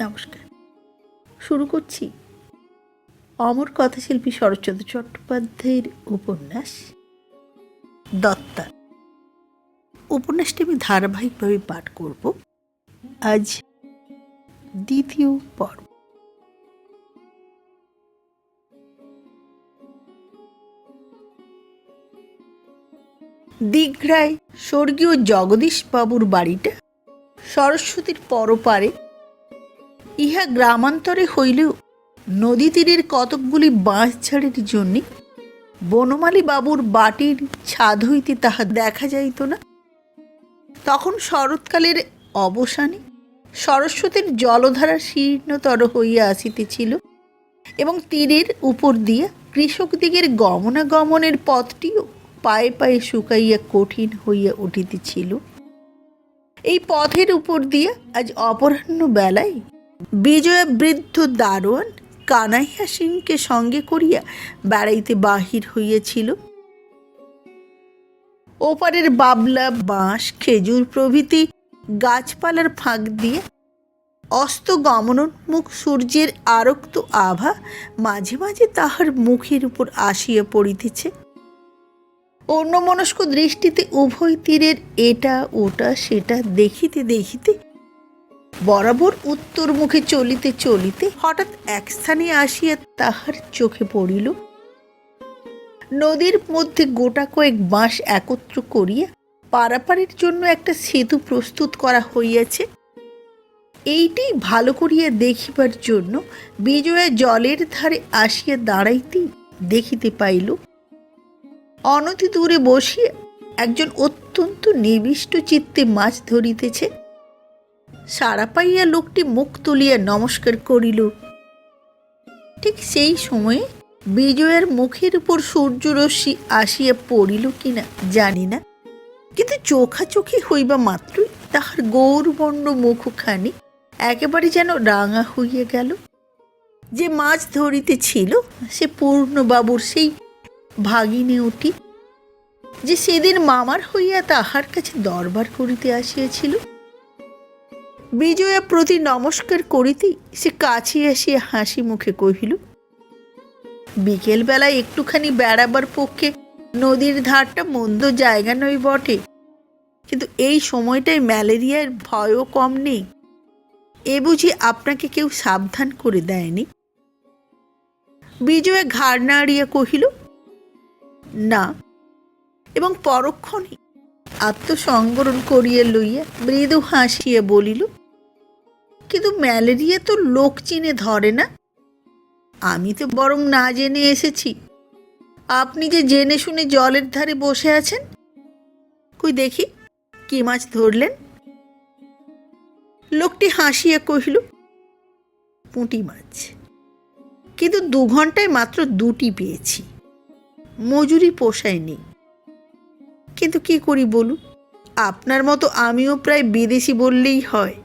নমস্কার। শুরু করছি অমর কথাশিল্পী শরৎচন্দ্র চট্টোপাধ্যায়ের উপন্যাস দত্তা। উপন্যাসটি আমি ধারাবাহিকভাবে পাঠ করব। আজ দ্বিতীয় পর্ব। দিঘরায় স্বর্গীয় জগদীশ বাবুর বাড়িটা সরস্বতীর পরপারে। ইহা গ্রামান্তরে হইলেও নদী তীরের কতকগুলি বাঁশঝাড়ের জন্যে বনমালী বাবুর বাটির ছাদ হইতে তাহা দেখা যাইত না। তখন শরৎকালের অবসানে সরস্বতীর জলধারা শীর্ণতর হইয়া আসিতেছিল এবং তীরের উপর দিয়া কৃষকদিগের গমনাগমনের পথটিও পায়ে পায়ে শুকাইয়া কঠিন হইয়া উঠিতেছিল। এই পথের উপর দিয়া আজ অপরাহ্ন বেলায় বিজয়া বৃদ্ধ দারোয়ান কানাইয়া সিংকে সঙ্গে করিয়া বেড়াইতে বাহির হইয়াছিল। ওপারের বাবলা, বাঁশ, খেজুর প্রভৃতি গাছপালার ফাঁক দিয়ে অস্ত গমনোন্মুখ সূর্যের আরক্ত আভা মাঝে মাঝে তাহার মুখের উপর আসিয়া পড়িতেছে। অন্যমনস্ক দৃষ্টিতে উভয় তীরের এটা ওটা সেটা দেখিতে দেখিতে বরাবর উত্তর মুখে চলিতে চলিতে হঠাৎ এক স্থানে আসিয়া তাহার চোখে পড়িল নদীর মধ্যে গোটা কয়েক বাঁশ একত্র করিয়া পারাপারের জন্য একটা সেতু প্রস্তুত করা হইয়াছে। এইটি ভালো করিয়া দেখিবার জন্য বিজয়া জলের ধারে আসিয়া দাঁড়াইতেই দেখিতে পাইল অনতি দূরে বসিয়া একজন অত্যন্ত নিবিষ্ট চিত্তে মাছ ধরিতেছে। সাড়া পাইয়া লোকটি মুখ তুলিয়া নমস্কার করিল। ঠিক সেই সময়ে বিজয়ার মুখের উপর সূর্যরশ্মি আসিয়া পড়িল কিনা জানি না, কিন্তু চোখাচোখি হইবা মাত্রই তাহার গৌরবর্ণ মুখখানি একেবারে যেন রাঙা হইয়া গেল। যে মাছ ধরিতেছিল সে পূর্ণবাবুর সেই ভাগিনীটি, যে সেদিন মামার হইয়া তাহার কাছে দরবার করিতে আসিয়াছিল। বিজয়া প্রতি নমস্কার করিতেই সে কাছে আসিয়া হাসি মুখে কহিল, বিকেলবেলায় একটুখানি বেড়াবার পক্ষে নদীর ধারটা মন্দ জায়গা নয় বটে, কিন্তু এই সময়টায় ম্যালেরিয়ার ভয়ও কম নেই। এ বুঝি আপনাকে কেউ সাবধান করে দেয়নি? বিজয়া ঘাড় নাড়িয়া কহিল, না, এবং পরক্ষণে আত্মসংবরণ করিয়া লইয়া মৃদু হাসিয়া বলিল, কিন্তু ম্যালেরিয়া তো লোক চিনে ধরে না। আমি তো বরং না জেনে এসেছি। আপনি যে জেনে শুনে জলের ধারে বসে আছেন, কই দেখি কি মাছ ধরলেন? লোকটি হাসিয়া কহিল, পুঁটি মাছ, কিন্তু 2 ঘন্টায় মাত্র 2টি পেয়েছি। মজুরি পোষায়নি। কিন্তু কি করি বলুন, আপনার মতো আমিও প্রায় বিদেশি বললেই হয়।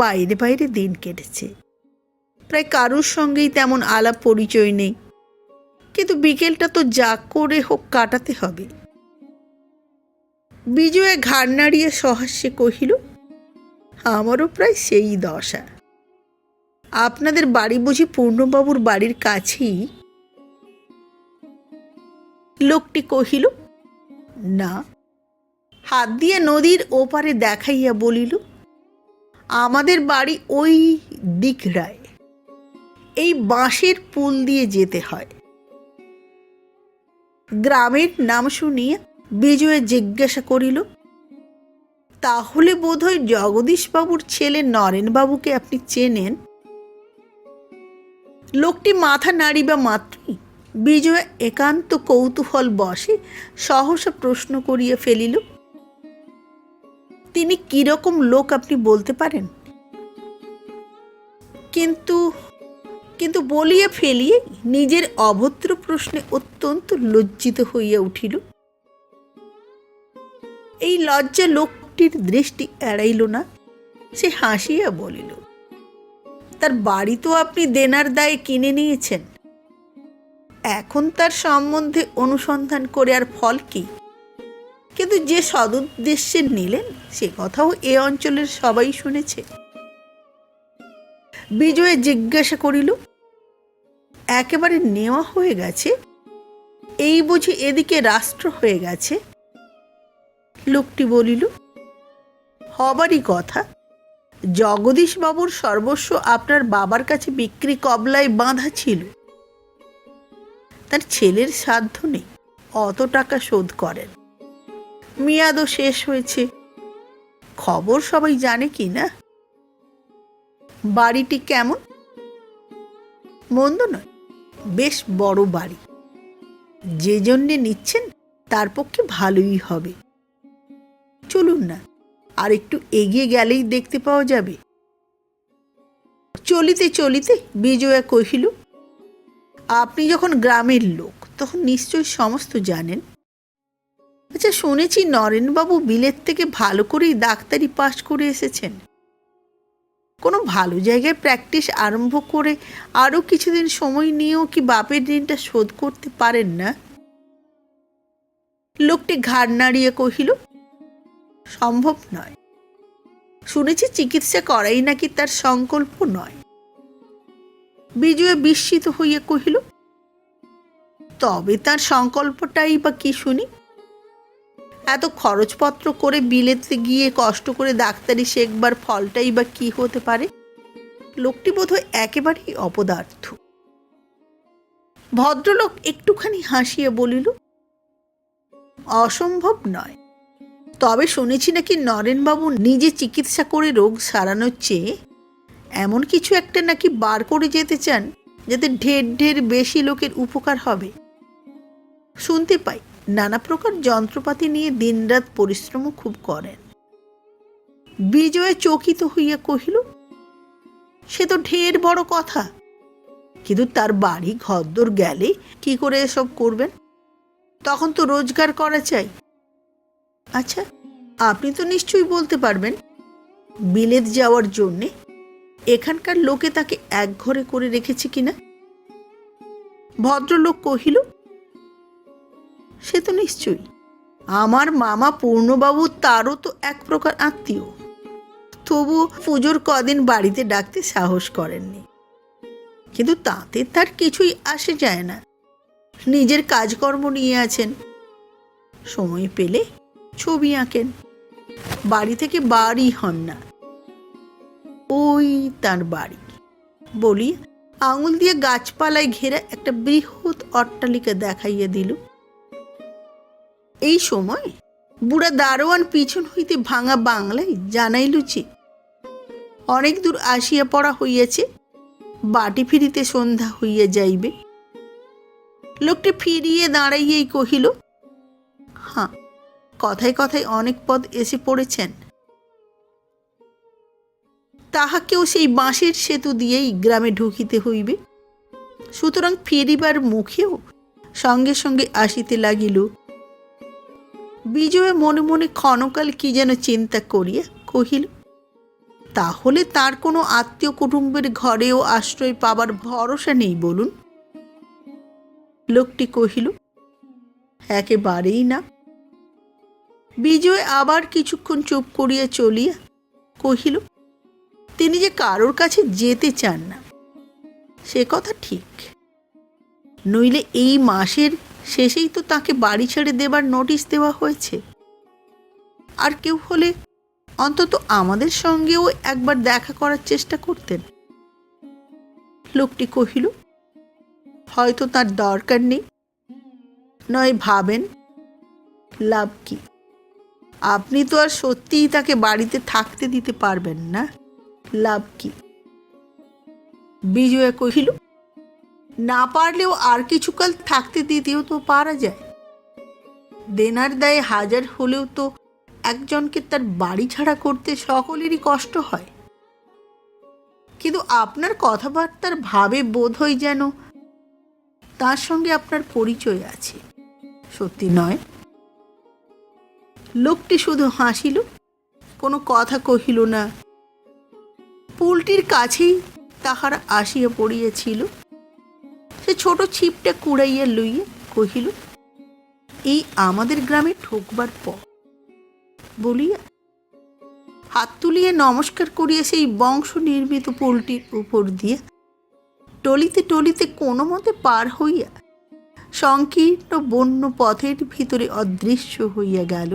বাইরে বাইরে দিন কেটেছে, প্রায় কারুর সঙ্গেই তেমন আলাপ পরিচয় নেই, কিন্তু বিকেলটা তো যা করে হোক কাটাতে হবে। বিজয়া ঘাড় নাড়িয়া সহাস্যে কহিল, আমারও প্রায় সেই দশা। আপনাদের বাড়ি বুঝি পূর্ণবাবুর বাড়ির কাছেই? লোকটি কহিল, না। হাত দিয়ে নদীর ওপারে দেখাইয়া বলিল, আমাদের বাড়ি ওই দিঘরায়। এই বাঁশের পুল দিয়ে যেতে হয়। গ্রামের নাম শুনিয়া বিজয়া জিজ্ঞাসা করিল, তাহলে বোধহয় জগদীশবাবুর ছেলে নরেনবাবুকে আপনি চেনেন? লোকটি মাথা নাড়িবা মাত্রই বিজয়া একান্ত কৌতূহল বশে সহসা প্রশ্ন করিয়া ফেলিল, তিনি কিরকম লোক আপনি বলতে পারেন? কিন্তু বলিয়া ফেলিয়ে নিজের অভদ্র প্রশ্নে অত্যন্ত লজ্জিত হইয়া উঠিল। এই লজ্জা লোকটির দৃষ্টি এড়াইল না। সে হাসিয়া বলিল, তার বাড়ি তো আপনি দেনার দায়ে কিনে নিয়েছেন। এখন তার সম্বন্ধে অনুসন্ধান করে আর ফল কি? কিন্তু যে সদুদ্দেশ্যে নিলেন সে কথাও এ অঞ্চলের সবাই শুনেছে। বিজয় জিজ্ঞাসা করিল, একেবারে নেওয়া হয়ে গেছে? এই বুঝি এদিকে রাষ্ট্র হয়ে গেছে? লোকটি বলিল, হবারই কথা। জগদীশবাবুর সর্বস্ব আপনার বাবার কাছে বিক্রি কবলায় বাঁধা ছিল। তার ছেলের সাধ্য নেই অত টাকা শোধ করেন। মেয়াদও শেষ হয়েছে। খবর সবাই জানে কি না? বাড়িটি কেমন? মন্দ নয়, বেশ বড় বাড়ি। যে জন্যে নিচ্ছেন তার পক্ষে ভালোই হবে। চলুন না, আর একটু এগিয়ে গেলেই দেখতে পাওয়া যাবে। চলিতে চলিতে বিজয়া কহিল, আপনি যখন গ্রামের লোক তখন নিশ্চয়ই সমস্ত জানেন। আচ্ছা, শুনেছি নরেনবাবু বিলেত থেকে ভালো করেই ডাক্তারি পাশ করে এসেছেন। কোনো ভালো জায়গায় প্র্যাকটিস আরম্ভ করে আরও কিছুদিন সময় নিয়েও কি বাপের ঋণটা শোধ করতে পারেন না? লোকটি ঘাড় নাড়িয়ে কহিল, সম্ভব নয়। শুনেছি চিকিৎসা করাই নাকি তার সংকল্প নয়। বিজয়া বিস্মিত হইয়া কহিল, তবে তার সংকল্পটাই বা কি শুনি? এত খরচপত্র করে বিলেতে গিয়ে কষ্ট করে ডাক্তারি শেখবার ফলটাই বা কি হতে পারে? লোকটি বোধহয় একেবারেই অপদার্থ। ভদ্রলোক একটুখানি হাসিয়া বলিল, অসম্ভব নয়। তবে শুনেছি নাকি নরেনবাবু নিজে চিকিৎসা করে রোগ সারানোর চেয়ে এমন কিছু একটা নাকি বার করে যেতে চান যাতে ঢের ঢের বেশি লোকের উপকার হবে। শুনতে পাই নানা প্রকার যন্ত্রপাতি নিয়ে দিনরাত পরিশ্রমও খুব করেন। বিজয় চকিত হইয়া কহিল, সে তো ঢের বড় কথা, কিন্তু তার বাড়ি ঘরদোর গেলে কি করে এসব করবেন? তখন তো রোজগার করা চাই। আচ্ছা, আপনি তো নিশ্চয়ই বলতে পারবেন বিলেত যাওয়ার জন্যে এখানকার লোকে তাকে একঘরে করে রেখেছে কিনা? ভদ্রলোক কহিল, সে তো নিশ্চয়ই। আমার মামা পূর্ণবাবু তারও তো এক প্রকার আত্মীয়। তবু পুজোর কদিন বাড়িতে ডাকতে সাহস করেননি। কিন্তু তাতে তার কিছুই আসে যায় না। নিজের কাজকর্ম নিয়ে আছেন। সময় পেলে ছবি আঁকেন। বাড়ি থেকে বাড়ি হন না। ওই তার বাড়ি বলি আঙুল দিয়ে গাছপালায় ঘেরা একটা বৃহৎ অট্টালিকা দেখাইয়া দিল। এই সময় বুড়া দারোয়ান পিছন হইতে ভাঙা বাংলায় জানাইল যে অনেক দূর আসিয়া পড়া হইয়াছে, বাটি ফিরিতে সন্ধ্যা হইয়া যাইবে। লোকটি ফিরিয়ে দাঁড়াইয়াই কহিল, হ্যাঁ, কথায় কথায় অনেক পদ এসে পড়েছেন। তাহাকেও সেই বাঁশের সেতু দিয়েই গ্রামে ঢুকিতে হইবে। সুতরাং ফিরিবার মুখেও সঙ্গে সঙ্গে আসিতে লাগিল। বিজয় মনে মনে ক্ষণকাল কি যেন চিন্তা করিয়া কহিল, তাহলে তার কোনো আত্মীয় কুটুম্বের ঘরেও আশ্রয় পাবার ভরসা নেই বলুন? লোকটি কহিল, একেবারেই না। বিজয় আবার কিছুক্ষণ চুপ করিয়া চলিয়া কহিল, তিনি যে কারোর কাছে যেতে চান না সে কথা ঠিক। নইলে এই মাসের শেষেই তো তাকে বাড়ি ছেড়ে দেবার নোটিশ দেওয়া হয়েছে। আর কেউ হলে অন্তত আমাদের সঙ্গেও একবার দেখা করার চেষ্টা করতেন। লোকটি কহিল, হয়তো তার দরকার নেই, নয় ভাবেন লাভ কি? আপনি তো আর সত্যিই তাকে বাড়িতে থাকতে দিতে পারবেন না, লাভ কি? বিজয়া কহিল, না পারলেও আর কিছুকাল থাকতে দিতেও তো পারা যায়। দেনার দায়ে হাজার হলেও তো একজনকে তার বাড়ি ছাড়া করতে সকলেরই কষ্ট হয়। কিন্তু আপনার কথাবার্তার ভাবে বোধ হয় যেন তার সঙ্গে আপনার পরিচয় আছে, সত্যি নয়? লোকটি শুধু হাসিল, কোনো কথা কহিল না। পুলটির কাছেই তাহারা আসিয়া পড়িয়াছিল। সে ছোট ছিপটা কুড়াইয়া লইয়া কহিল, এই আমাদের গ্রামে ঢোকবার পর বলিয়া হাত তুলিয়ে নমস্কার করিয়া সেই বংশ নির্মিত পোলটির উপর দিয়ে টলিতে টলিতে কোনো মতে পার হইয়া সংকীর্ণ বন্য পথের ভিতরে অদৃশ্য হইয়া গেল।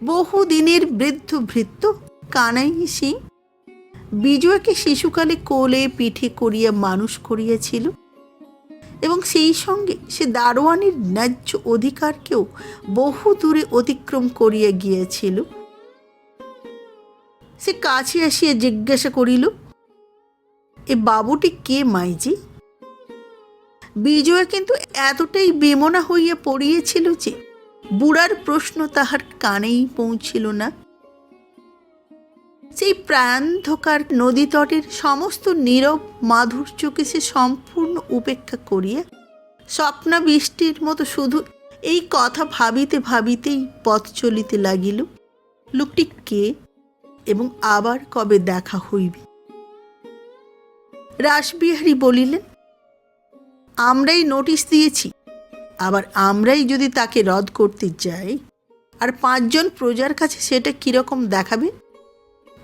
বহুদিনের বৃদ্ধ ভৃত্য কানাই সিং বিজয়াকে শিশুকালে কোলে পিঠে করিয়া মানুষ করিয়াছিল এবং সেই সঙ্গে সে দারোয়ানির ন্যায্য অধিকারকেও বহু দূরে অতিক্রম করিয়া গিয়াছিল। সে কাছে আসিয়া জিজ্ঞাসা করিল, এ বাবুটি কে মাইজি? বিজয়া কিন্তু এতটাই বেমনা হইয়া পড়িয়েছিল যে বুড়ার প্রশ্ন তাহার কানেই পৌঁছিল না। সেই প্রাণান্ধকার নদী তটের সমস্ত নীরব মাধুর্যকে সে সম্পূর্ণ উপেক্ষা করিয়া স্বপ্নাবৃষ্টির মতো শুধু এই কথা ভাবিতে ভাবিতেই পথ চলিতে লাগিল। লোকটি কে এবং আবার কবে দেখা হইবে? রাসবিহারী বলিলেন, আমরাই নোটিশ দিয়েছি, আবার আমরাই যদি তাকে রদ করতে যাই আর 5 জন প্রজার কাছে সেটা কিরকম দেখাবে?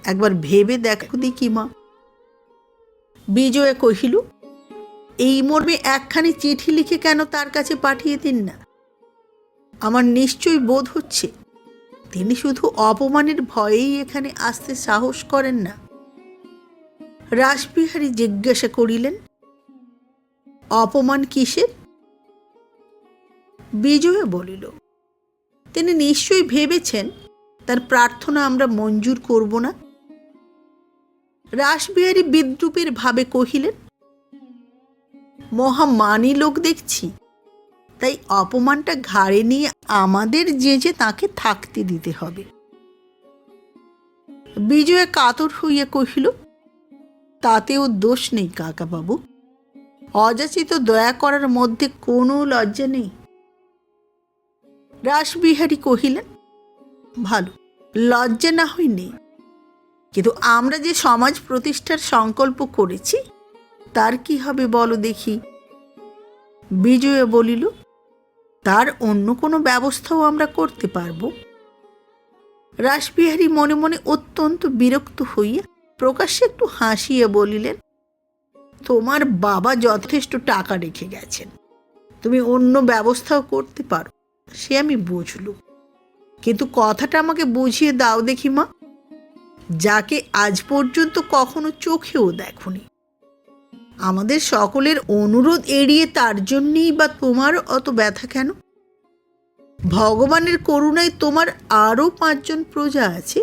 একবার ভেবে দেখো দেখি মা। বিজয়া কহিল, এই মর্মে একখানি চিঠি লিখে কেন তার কাছে পাঠিয়ে দিন না? আমার নিশ্চয়ই বোধ হচ্ছে তিনি শুধু অপমানের ভয়েই এখানে আসতে সাহস করেন না। রাসবিহারী জিজ্ঞাসা করিলেন, অপমান কিসের? বিজয়া বলিল, তিনি নিশ্চয়ই ভেবেছেন তার প্রার্থনা আমরা মঞ্জুর করব না। রাসবিহারী বিদ্রূপের ভাবে কহিলেন, মহামানী লোক দেখছি, তাই অপমানটা ঘাড়ে নিয়ে আমাদের যে তাকে থাকতে দিতে হবে। বিজয়া কাতর হইয়া কহিল, তাতেও দোষ নেই কাকাবাবু, অযাচিত দয়া করার মধ্যে কোনো লজ্জা নেই। রাসবিহারী কহিলেন, ভালো, লজ্জা না হয় নেই, কিন্তু আমরা যে সমাজ প্রতিষ্ঠার সংকল্প করেছি তার কি হবে বলো দেখি? বিজয়া বলিল, তার অন্য কোনো ব্যবস্থাও আমরা করতে পারব। রাসবিহারী মনে মনে অত্যন্ত বিরক্ত হইয়া প্রকাশ্যে একটু হাসিয়া বলিলেন, তোমার বাবা যথেষ্ট টাকা রেখে গেছেন, তুমি অন্য ব্যবস্থাও করতে পারো, সে আমি বুঝলুম, কিন্তু কথাটা আমাকে বুঝিয়ে দাও দেখি মা, যাকে আজ পর্যন্ত কখনো চোখেও দেখনি। আমাদের সকলের অনুরোধ এড়িয়ে তার জন্যেই বা তোমার অত ব্যথা কেন? ভগবানের করুণায় তোমার আরও 5 জন প্রজা আছে,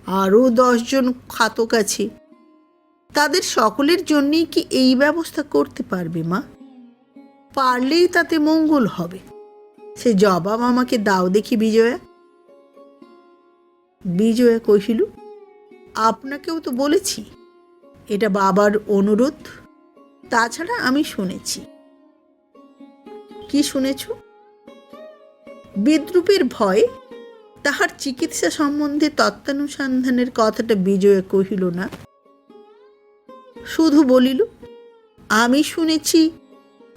আরও 10 জন খাতক আছে, তাদের সকলের জন্যেই কি এই ব্যবস্থা করতে পারবে মা? পারলেই তাতে মঙ্গল হবে, সে জবাব আমাকে দাও দেখি বিজয়া। বিজয়া কহিল, আপনাকেও তো বলেছি এটা বাবার অনুরোধ, তাছাড়া আমি শুনেছি। কি শুনেছ? বিদ্রূপের ভয়ে তাহার চিকিৎসা সম্বন্ধে তত্ত্বানুসন্ধানের কথাটা বিজয়া কহিল না, শুধু বলিল, আমি শুনেছি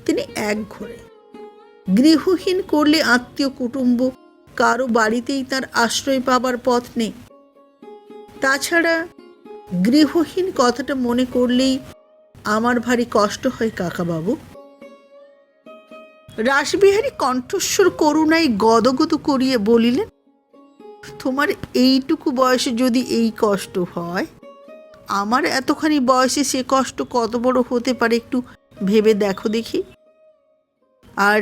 তিনি একঘরে, গৃহহীন করলে আত্মীয় কুটুম্ব কারো বাড়িতেই তার আশ্রয় পাবার পথ নেই। তাছাড়া গৃহহীন কথাটা মনে করলেই আমার ভারী কষ্ট হয় কাকাবাবু। রাসবিহারী কণ্ঠস্বর করুণায় গদগদ করিয়া বলিলেন, তোমার এইটুকু বয়সে যদি এই কষ্ট হয়, আমার এতখানি বয়সে সে কষ্ট কত বড় হতে পারে একটু ভেবে দেখো দেখি। আর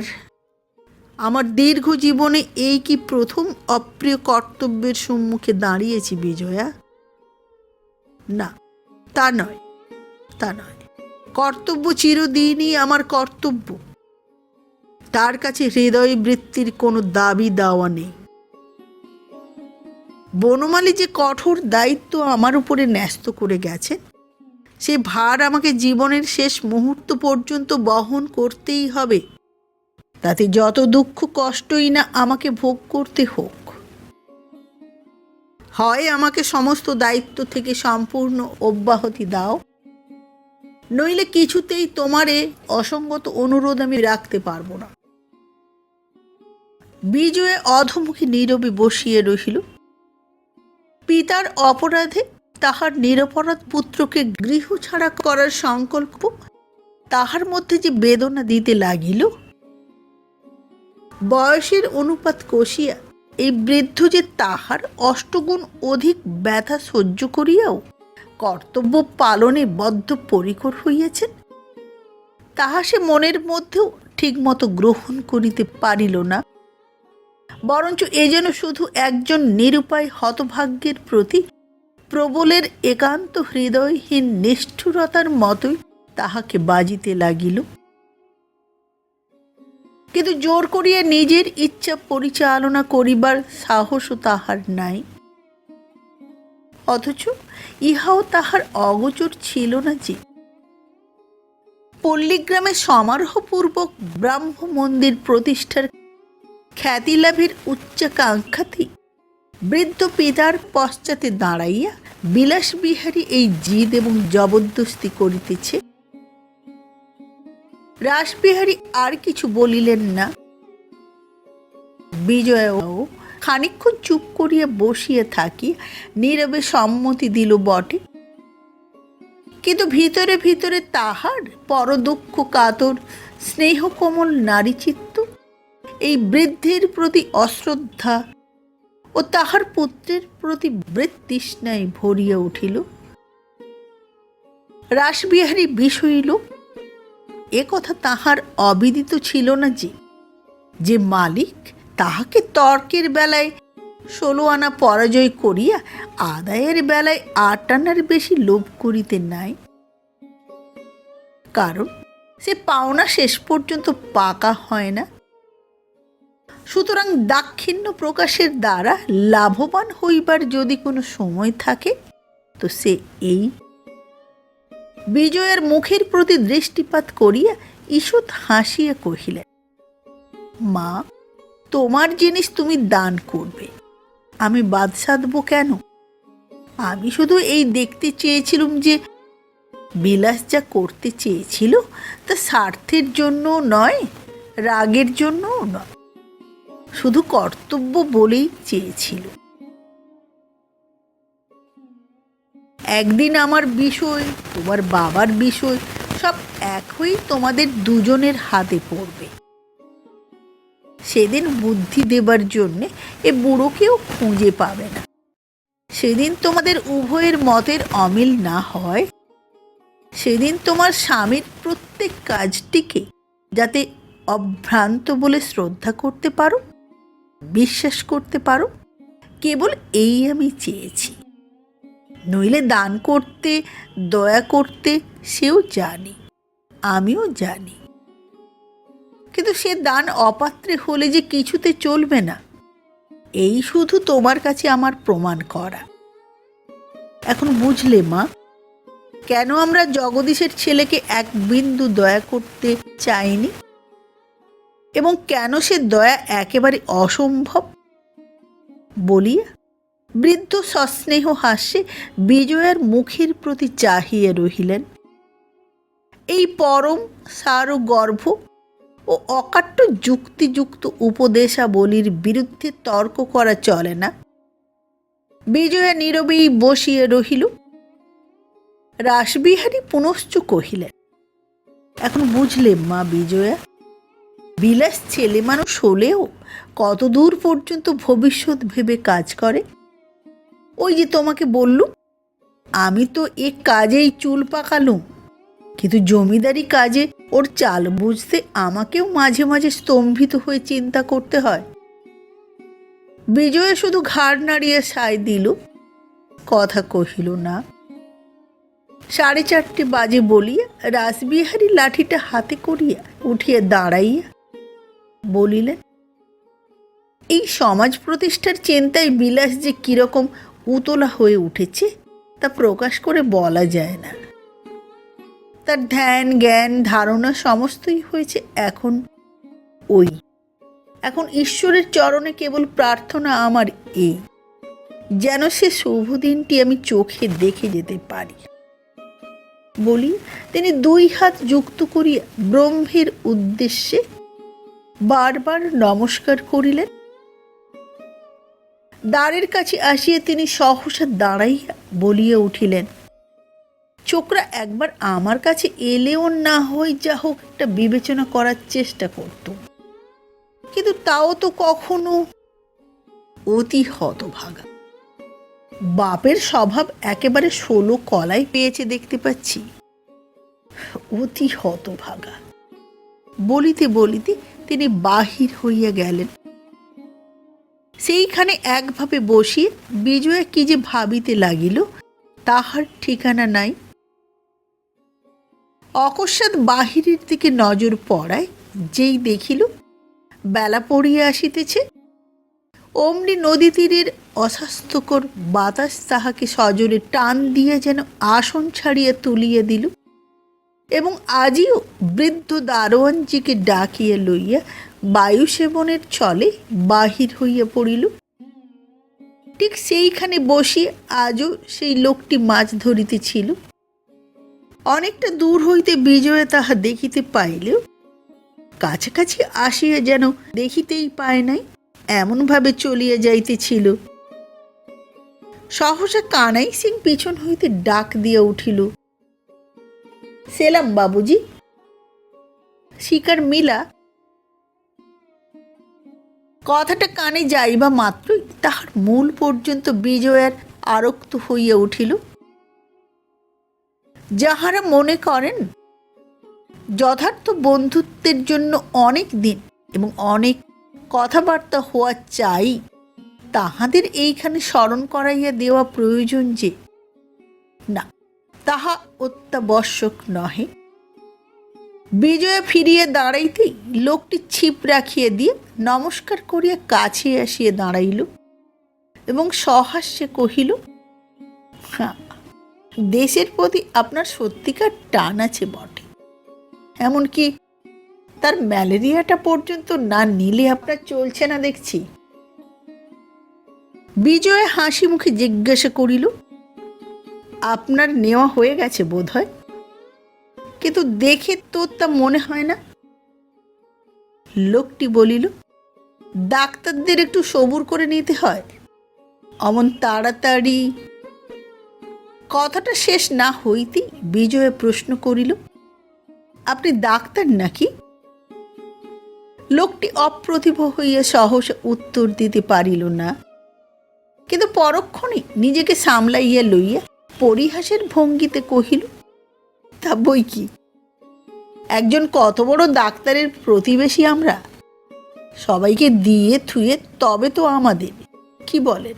আমার দীর্ঘ জীবনে এই কি প্রথম অপ্রিয় কর্তব্যের সম্মুখে দাঁড়িয়েছি বিজয়া? না, তা নয়, তা নয়। কর্তব্য চিরদিনই আমার কর্তব্য, তার কাছে হৃদয় বৃত্তির কোনো দাবি দাওয়া নেই। বনমালী যে কঠোর দায়িত্ব আমার উপরে ন্যস্ত করে গেছে, সে ভার আমাকে জীবনের শেষ মুহূর্ত পর্যন্ত বহন করতেই হবে, তাতে যত দুঃখ কষ্টই না আমাকে ভোগ করতে হোক। হয় আমাকে সমস্ত দায়িত্ব থেকে সম্পূর্ণ অব্যাহতি দাও, নইলে কিছুতেই তোমারে অসঙ্গত অনুরোধ আমি রাখতে পারবো না। বিজয়া অধমুখী নীরবে বসিয়ে রহিল। পিতার অপরাধে তাহার নিরপরাধ পুত্রকে গৃহ ছাড়া করার সংকল্প তাহার মধ্যে যে বেদনা দিতে লাগিল, বয়সের অনুপাত কষিয়া এই বৃদ্ধ যে তাহার অষ্টগুণ অধিক ব্যথা সহ্য করিয়াও কর্তব্য পালনে বদ্ধপরিকর হইয়াছেন, তাহা সে মনের মধ্যেও ঠিকমতো গ্রহণ করিতে পারিল না। বরঞ্চ এ যেন শুধু একজন নিরুপায় হতভাগ্যের প্রতি প্রবলের একান্ত হৃদয়হীন নিষ্ঠুরতার মতোই তাহাকে বাজিতে লাগিল। কিন্তু জোর করিয়া নিজের ইচ্ছা পরিচালনা করিবার সাহসও তাহার নাই। অথচ ইহাও তাহার অগোচর ছিল না যে পল্লীগ্রামে সমারোহপূর্বক ব্রাহ্ম মন্দির প্রতিষ্ঠার খ্যাতিলাভের উচ্চাকাঙ্ক্ষাতেই বৃদ্ধ পিতার পশ্চাতে দাঁড়াইয়া বিলাসবিহারী এই জিদ এবং জবরদস্তি করিতেছে। রাসবিহারী আর কিছু বলিলেন না। বিজয়াও খানিকক্ষণ চুপ করিয়া বসিয়া থাকি নীরবে সম্মতি দিল বটে, কিন্তু ভিতরে ভিতরে তাহার পরদুঃখ কাতর স্নেহকোমল নারীচিত্ত এই বৃদ্ধের প্রতি অশ্রদ্ধা ও তাহার পুত্রের প্রতি বৃত্তৃষ্ণায় ভরিয়া উঠিল। রাসবিহারী বিষয়িল এ কথা তাহার অবিদিত ছিল না যে মালিক তাহাকে তর্কের বেলায় 16 আনা পরাজয় করিয়া আদায়ের বেলায় 8 আনার বেশি লোভ করিতে নাই। কারণ সে পাওনা শেষ পর্যন্ত পাকা হয় না। সুতরাং দাক্ষিণ্য প্রকাশের দ্বারা লাভবান হইবার যদি কোনো সময় থাকে তো সে এই। বিজয়ের মুখের প্রতি দৃষ্টিপাত করিয়া ঈষৎ হাসিয়া কহিলেন, মা, তোমার জিনিস তুমি দান করবে, আমি বাদ সাধব কেন? আমি শুধু এই দেখতে চেয়েছিলুম যে বিলাস যা করতে চেয়েছিল তা স্বার্থের জন্য নয়, রাগের জন্যও নয়, শুধু কর্তব্য বলেই চেয়েছিল। একদিন আমার বিষয়, তোমার বাবার বিষয় সব একই তোমাদের দুজনের হাতে পড়বে। সেদিন বুদ্ধি দেবার জন্যে এ বুড়োকেও খুঁজে পাবে না। সেদিন তোমাদের উভয়ের মতের অমিল না হয়, সেদিন তোমার স্বামীর প্রত্যেক কাজটিকে যাতে অভ্রান্ত বলে শ্রদ্ধা করতে পারো, বিশ্বাস করতে পারো, কেবল এই আমি চেয়েছি। নইলে দান করতে, দয়া করতে সেও জানি, আমিও জানি, কিন্তু সে দান অপাত্রে হলে যে কিছুতে চলবে না, এই শুধু তোমার কাছে আমার প্রমাণ করা। এখন বুঝলে মা, কেন আমরা জগদীশের ছেলেকে এক বিন্দু দয়া করতে চাইনি এবং কেন সে দয়া একেবারে অসম্ভব। বলিয়া বৃদ্ধ সস্নেহ হাস্যে বিজয়ার মুখের প্রতি চাহিয়া রহিলেন। এই পরম সার গর্ভ ও অকাট্য যুক্তিযুক্ত উপদেশাবলীর বিরুদ্ধে তর্ক করা চলে না। বিজয়া নীরবেই বসিয়া রহিল। রাসবিহারী পুনশ্চ কহিলেন, এখন বুঝলে মা বিজয়া, বিলাস ছেলে মানুষ হলেও কত দূর পর্যন্ত ভবিষ্যৎ ভেবে কাজ করে। ওই যে তোমাকে বললুম, আমি তো এ কাজেই চুল পাকালুম, কিন্তু জমিদারি কাজে ওর চাল বুঝতে আমাকেও মাঝে মাঝে স্তম্ভিত হয়ে চিন্তা করতে হয়। বিজয় শুধু ঘাড় নাড়িয়ে সায় দিল, কথা কহিল না। 4:30 বাজে বলিয়া রাসবিহারী লাঠিটা হাতে করিয়া উঠিয়া দাঁড়াইয়া বলিলেন, এই সমাজ প্রতিষ্ঠার চিন্তায় বিলাস যে কিরকম উতলা হয়ে উঠেছে তা প্রকাশ করে বলা যায় না। তার ধ্যান, জ্ঞান, ধারণা সমস্তই হয়েছে এখন ঈশ্বরের চরণে কেবল প্রার্থনা আমার এই, যেন সে শুভ দিনটি আমি চোখে দেখে যেতে পারি। বলি তিনি 2 হাত যুক্ত করিয়া ব্রহ্মের উদ্দেশ্যে বারবার নমস্কার করিলেন। দ্বারের কাছে আসিয়া তিনি সহসা দাঁড়াইয়া বলিয়া উঠিলেন, ছোকরা একবার আমার কাছে এলেও না হয় যা হোক একটা বিবেচনা করার চেষ্টা করত, কিন্তু তাও তো কখনো। অতি হতভাগা, বাপের স্বভাব একেবারে 16 কলাই পেয়েছে দেখতে পাচ্ছি। অতি হতভাগা। বলিতে বলিতে তিনি বাহির হইয়া গেলেন। সেইখানে একভাবে বসিয়ে বিজয়া কি যে ভাবিতে লাগিল তাহার ঠিকানা নাই। অকস্মাৎ বাহিরের দিকে নজর পড়ায় যেই দেখিল বেলা পড়িয়া আসিতেছে, অমনি নদী তীরের অস্বাস্থ্যকর বাতাস তাহাকে সজোরে টান দিয়া যেন আসন ছাড়িয়া তুলিয়া দিল এবং আজিও বৃদ্ধ দারোয়ানজিকে ডাকিয়া লইয়া বায়ু সেবনের ছলে বাহির হইয়া পড়িল। ঠিক সেইখানে বসিয়া আজও সেই লোকটি মাছ ধরিতেছিল। অনেকটা দূর হইতে বিজয়া তাহা দেখিতে পাইলেও কাছাকাছি আসিয়া যেন দেখিতেই পায় নাই, এমনভাবে চলিয়া যাইতেছিল। সহসা কানাই সিং পিছন হইতে ডাক দিয়া উঠিল, সেলাম বাবুজি। শিকার মিলা। কথাটা কানে যাইবা মাত্রই তাহার মূল পর্যন্ত বিজয়ার আরক্ত হইয়া উঠিল। যাহারা মনে করেন যথার্থ বন্ধুত্বের জন্য অনেক দিন এবং অনেক কথাবার্তা হওয়া চাই, তাহাদের এইখানে স্মরণ করাইয়া দেওয়া প্রয়োজন যে না, তাহা অত্যাবশ্যক নহে। বিজয়া ফিরিয়া দাঁড়াইতেই লোকটি ছিপ রাখিয়া দিয়ে নমস্কার করিয়া কাছে আসিয়া দাঁড়াইল এবং সহাস্যে কহিল, দেশের প্রতি আপনার সত্যিকার টান আছে বটে, এমনকি তার ম্যালেরিয়াটা পর্যন্ত না নিলে আপনার চলছে না দেখছি। বিজয় হাসি মুখে জিজ্ঞাসা করিল, আপনার নেওয়া হয়ে গেছে বোধ হয়, কিন্তু দেখে তো তা মনে হয় না। লোকটি বলিল, ডাক্তারদের একটু সবুর করে নিতে হয়, অমন তাড়াতাড়ি। কথাটা শেষ না হইতেই বিজয় প্রশ্ন করিল, আপনি ডাক্তার নাকি? লোকটি অপ্রতিভ হইয়া সহসা উত্তর দিতে পারিল না, কিন্তু পরক্ষণে নিজেকে সামলাইয়া লইয়া পরিহাসের ভঙ্গিতে কহিল, তা বই কি, একজন কত বড় ডাক্তারের প্রতিবেশী আমরা, সবাইকে দিয়ে থুয়ে তবে তো আমাদের, কি বলেন?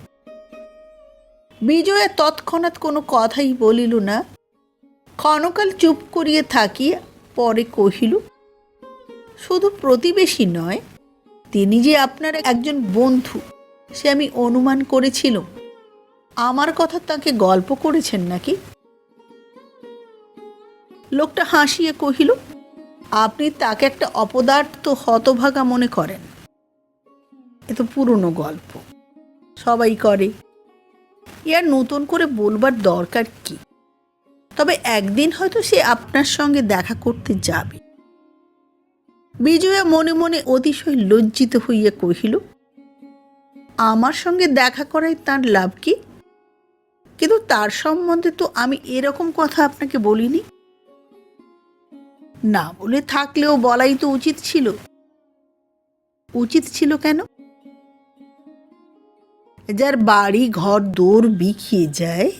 বিজয়া তৎক্ষণাৎ কোনো কথাই বলিল না, ক্ষণকাল চুপ করিয়া থাকিয়া পরে কহিল, শুধু প্রতিবেশী নয়, তিনি যে আপনার একজন বন্ধু সে আমি অনুমান করেছিলাম। আমার কথা তাকে গল্প করেছেন নাকি? লোকটা হাসিয়া কহিল, আপনি তাকে একটা অপদার্থ হতভাগা মনে করেন, এ তো পুরনো গল্প, সবাই করে, ইয়ার নতুন করে বলবার দরকার কি? তবে একদিন হয়তো সে আপনার সঙ্গে দেখা করতে যাবে। বিজয়া মনে মনে অতিশয় লজ্জিত হইয়া কহিল, আমার সঙ্গে দেখা করায় তার লাভ কি? কিন্তু তার সম্বন্ধে তো আমি এরকম কথা আপনাকে বলিনি। না বলে থাকলেও বলাই তো উচিত ছিল। উচিত ছিল কেন? যার বাড়ি ঘর দৌড় বিখিয়ে যায়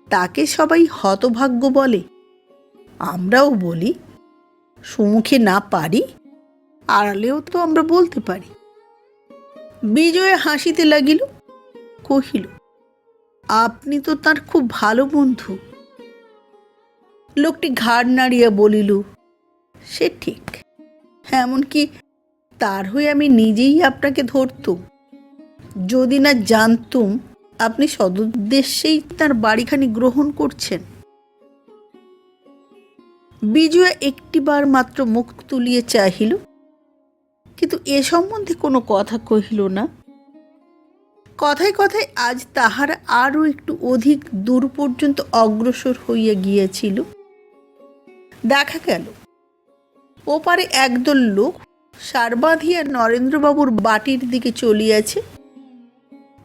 তাকে সবাই হতভাগ্য বলে, আমরাও বলি। সুমুখে না পারি, আড়ালেও তো আমরা বলতে পারি। বিজয় হাসিতে লাগিল, কহিল, আপনি তো তার খুব ভালো বন্ধু। লোকটি ঘাড় নাড়িয়া বলিল, সে ঠিক, এমনকি তার হয়ে আমি নিজেই আপনাকে ধরতুম, যদি না জানতুম আপনি সদুদ্দেশ্যেই তার বাড়িখানি গ্রহণ করছেন। বিজয়া একটিবার মাত্র মুখ তুলিয়ে চাহিল, কিন্তু এ সম্বন্ধে কোনো কথা কহিল না। কথায় কথায় আজ তাহারা আরও একটু অধিক দূর পর্যন্ত অগ্রসর হইয়া গিয়েছিল। দেখা গেল ওপারে একদল লোক সার বাঁধিয়া নরেন্দ্রবাবুর বাটির দিকে চলিয়াছে।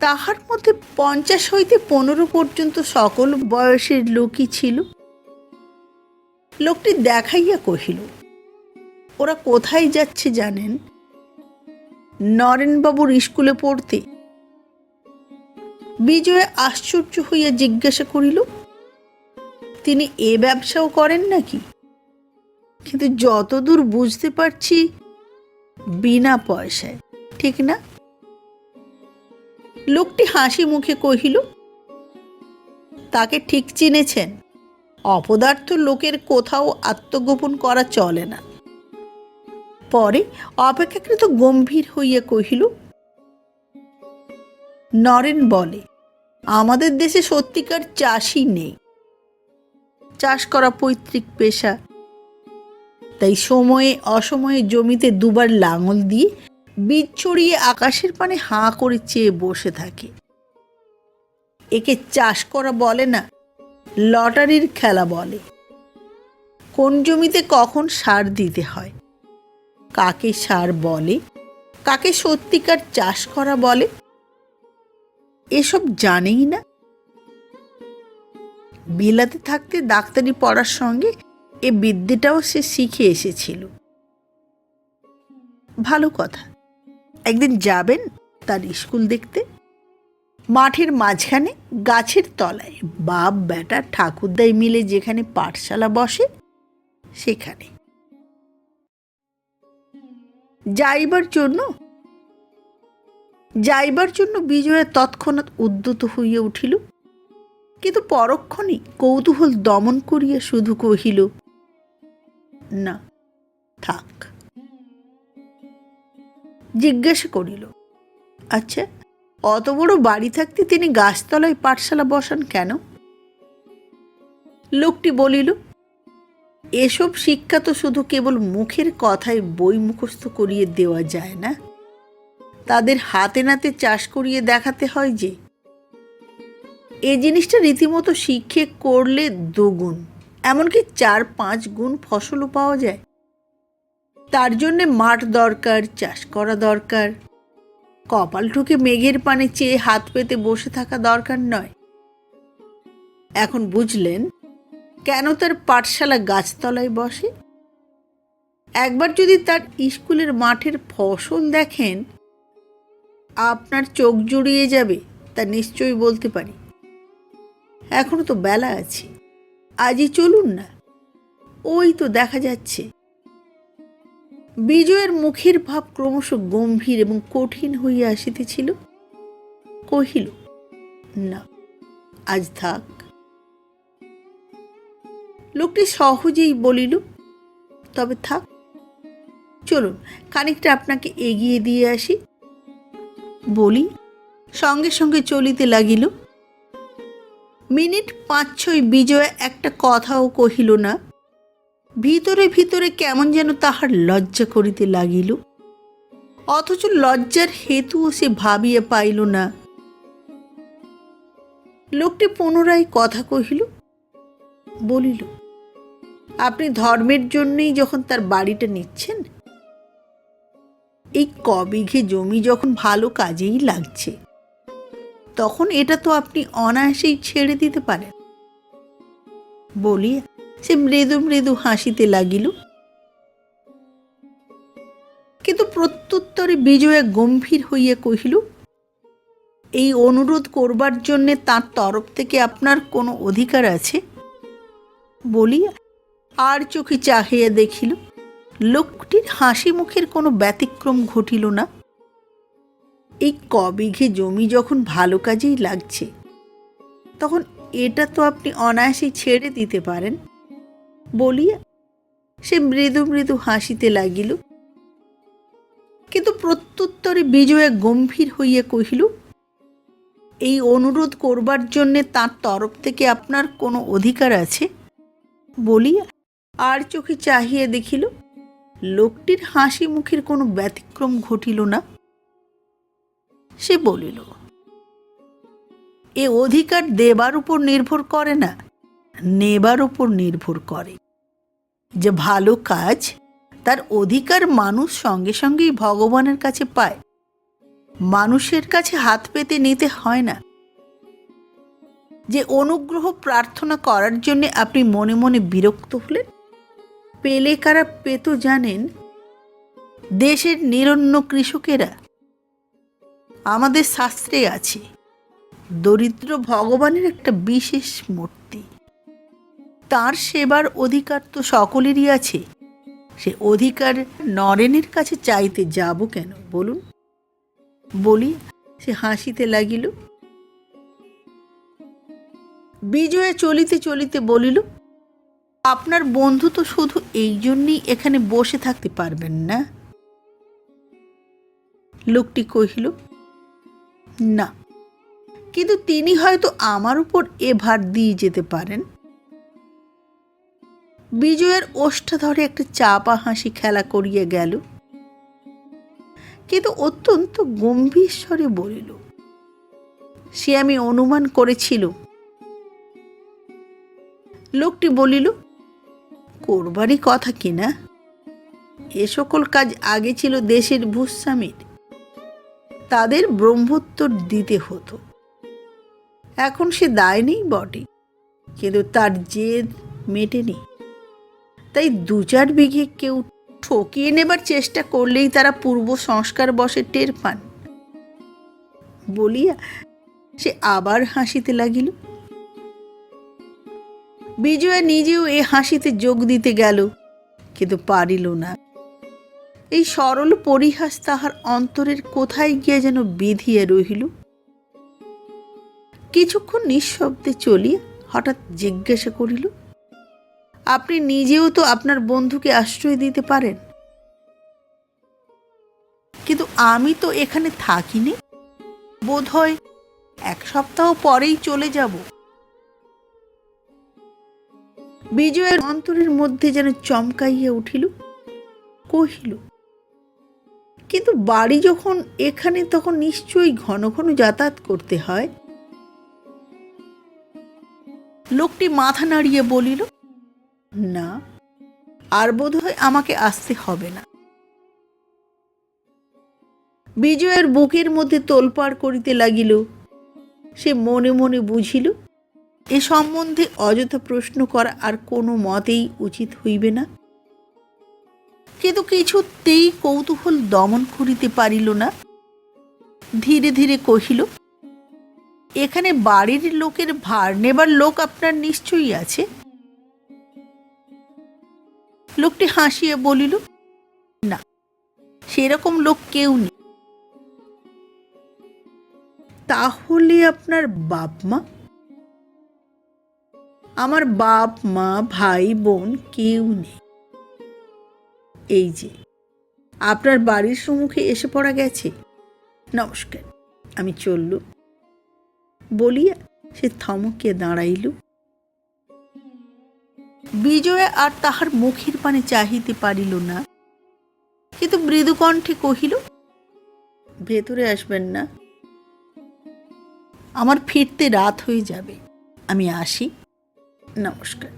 তাহার মধ্যে 50 হইতে 15 পর্যন্ত সকল বয়সের লোকই ছিল। লোকটি দেখাইয়া কহিল, ওরা কোথায় যাচ্ছে জানেন? নরেনবাবুর স্কুলে পড়তে। বিজয় আশ্চর্য হইয়া জিজ্ঞাসা করিল, তিনি এ ব্যবসাও করেন নাকি? কিন্তু যতদূর বুঝতে পারছি বিনা পয়সায়, ঠিক না? লোকটি হাসি মুখে কহিল, তাকে ঠিক চিনেছেন। অপদার্থ লোকের কোথাও আত্মগোপন করা চলে না। পরে অপেক্ষাকৃত গম্ভীর হইয়া কহিল, নরেন বলে, আমাদের দেশে সত্যিকার চাষই নেই। চাষ করা পৈতৃক পেশা, তাই সময়ে অসময়ে জমিতে দুবার লাঙল দিয়ে বীজ ছড়িয়ে আকাশের পানে হাঁ করে চেয়ে বসে থাকে। একে চাষ করা বলে না, লটারির খেলা বলে। কোন জমিতে কখন সার দিতে হয়, কাকে সার বলে, কাকে সত্যিকার চাষ করা বলে, এসব জানেই না। বিলাতে থাকতে ডাক্তারি পড়ার সঙ্গে এ বিদ্যেটাও সে শিখে এসেছিল। ভালো কথা, একদিন যাবেন তার স্কুল দেখতে। মাঠের মাঝখানে গাছের তলায় বাপ বেটা ঠাকুরদাই মিলে যেখানে পাঠশালা বসে সেখানে। যাইবার জন্য বিজয়া তৎক্ষণাৎ উদ্যত হইয়া উঠিল, কিন্তু পরক্ষণেই কৌতূহল দমন করিয়া শুধু কহিল, না, থাক। জিজ্ঞাসা করিল, আচ্ছা, অত বড় বাড়ি থাকতে তিনি গাছতলায় পাঠশালা বসান কেন? লোকটি বলিল, এসব শিক্ষা তো শুধু কেবল মুখের কথায় বই মুখস্থ করিয়ে দেওয়া যায় না, তাদের হাতে নাতে চাষ করিয়ে দেখাতে হয় যে। এই জিনিসটা রীতিমতো শিখে করলে দুগুণ, এমনকি 4-5 গুণ ফসলও পাওয়া যায়। তার জন্যে মাঠ দরকার, চাষ করা দরকার। কপাল ঠুকে মেঘের পানে চেয়ে হাত পেতে বসে থাকা দরকার নয়। এখন বুঝলেন কেন তার পাঠশালা গাছতলায় বসে? একবার যদি তার স্কুলের মাঠের ফসল দেখেন, আপনার চোখ জুড়িয়ে যাবে, তা নিশ্চয়ই বলতে পারি। এখনো তো বেলা আছে, আজই চলুন না, ওই তো দেখা যাচ্ছে। বিজয়ের মুখের ভাব ক্রমশ গম্ভীর এবং কঠিন হইয়া আসিতেছিল। কহিল, না, আজ থাক। লোকটি সহজেই বলিল, তবে থাক, চলুন খানিকটা আপনাকে এগিয়ে দিয়ে আসি। বলি সঙ্গে সঙ্গে চলিতে লাগিল। মিনিট 5-6 বিজয় একটা কথাও কহিল না। ভিতরে ভিতরে কেমন যেন তাহার লজ্জা করিতে লাগিল, অথচ লজ্জার হেতুও সে ভাবিয়া পাইল না। লোকটি পুনরায় কথা কহিল, বলিল, আপনি ধর্মের জন্যই যখন তার বাড়িটা নিচ্ছেন, এই কবিঘে জমি যখন ভালো কাজেই লাগছে, তখন এটা তো আপনি অনায়াসেই ছেড়ে দিতে পারেন। বলিয়া সে মৃদু মৃদু হাসিতে লাগিল। কিন্তু প্রত্যুত্তরে বিজয়া গম্ভীর হইয়া কহিল, এই অনুরোধ করবার জন্যে তার তরফ থেকে আপনার কোনো অধিকার আছে? বলিয়া আর চোখে চাহিয়া দেখিল। লোকটির হাসি মুখের কোনো ব্যতিক্রম ঘটিল না। এই কবিঘে জমি যখন ভালো কাজেই লাগছে, তখন এটা তো আপনি অনায়াসেই ছেড়ে দিতে পারেন। বলিয়া সে মৃদু মৃদু হাসিতে লাগিল। কিন্তু প্রত্যুত্তরে বিজয়া গম্ভীর হইয়া কহিল, এই অনুরোধ করবার জন্যে তার তরফ থেকে আপনার কোনো অধিকার আছে? বলিয়া আর চোখে চাহিয়া দেখিল। লোকটির হাসি মুখের কোনো ব্যতিক্রম ঘটিল না। সে বলিল, এ অধিকার দেবার উপর নির্ভর করে না, নেবার উপর নির্ভর করে। যে ভালো কাজ, তার অধিকার মানুষ সঙ্গে সঙ্গেই ভগবানের কাছে পায়। মানুষের কাছে হাত পেতে নিতে হয় না। যে অনুগ্রহ প্রার্থনা করার জন্য আপনি মনে মনে বিরক্ত হলেন, পেলে কারা পেত জানেন? দেশের নিরন্ন কৃষকেরা। আমাদের শাস্ত্রে আছে দরিদ্র ভগবানের একটা বিশেষ মূর্তি, তার সেবার অধিকার তো সকলেরই আছে। সে অধিকার নরেনের কাছে চাইতে যাব কেন বলুন? বলি সে হাসিতে লাগিল। বিজয়া চলিতে চলিতে বলিল, আপনার বন্ধু তো শুধু এই জন্যই এখানে বসে থাকতে পারবেন না। লোকটি কহিল, না, কিন্তু তিনি হয়তো আমার উপর এ ভার দিয়ে যেতে পারেন। বিজয়ের ওষ্ঠা ধরে একটা চাপা হাসি খেলা করিয়া গেল, কিন্তু অত্যন্ত গম্ভীর স্বরে বলিল, সে আমি অনুমান করেছিল। লোকটি বলিল, করবারই কথা কিনা, এ সকল কাজ আগে ছিল দেশের ভূস্বামীর, তাদের ব্রহ্মোত্তর দিতে হতো। এখন সে দায় নেই বটে, কিন্তু তার জেদ মেটেনি। তাই 2-4 বিঘে কেউ ঠকিয়ে নেবার চেষ্টা করলেই তারা পূর্ব সংস্কার বশে টের পান। বলিয়া সে আবার হাসিতে লাগিল। বিজয়া নিজেও এ হাসিতে যোগ দিতে গেল, কিন্তু পারিল না। এই সরল পরিহাস তাহার অন্তরের কোথায় গিয়া যেন বিধিয়া রহিল। কিছুক্ষণ নিঃশব্দে চলিয়া হঠাৎ জিজ্ঞাসা করিল, আপনি নিজেও তো আপনার বন্ধুকে আশ্রয় দিতে পারেন, কিন্তু আমি তো এখানে থাকিনি, বোধ হয় 1 সপ্তাহ পরেই চলে যাব। বিজয়ের অন্তরের মধ্যে যেন চমকাইয়া উঠিল, কহিল, কিন্তু বাড়ি যখন এখানে তখন নিশ্চয়ই ঘন ঘন যাতায়াত করতে হয়। লোকটি মাথা নাড়িয়ে বলিল, না, আর বোধ হয় আমাকে আসতে হবে না। বিজয়ের বুকের মধ্যে তোলপাড় করিতে লাগিল। সে মনে মনে বুঝিল এ সম্বন্ধে অযথা প্রশ্ন করা আর কোনো মতেই উচিত হইবে না, কিন্তু কিছুতেই কৌতূহল দমন করিতে পারিল না। ধীরে ধীরে কহিল, এখানে বাড়ির লোকের ভার নেবার লোক আপনার নিশ্চয়ই আছে। লোকটি হাসিয়া বলিল, না, সেরকম লোক কেউ নেই। তাহলে আপনার বাপ মা? আমার বাপ মা ভাই বোন কেউ নেই। এই যে আপনার বাড়ির সম্মুখে এসে পড়া গেছে, নমস্কার, আমি চললুম। বলিয়া সে থমকিয়া দাঁড়াইল। বিজয়া আর তাহার মুখের পানে চাহিতে পারিল না, কিন্তু মৃদুকণ্ঠে কহিল, ভেতরে আসবেন না, আমার ফিরতে রাত হয়ে যাবে, আমি আসি, নমস্কার।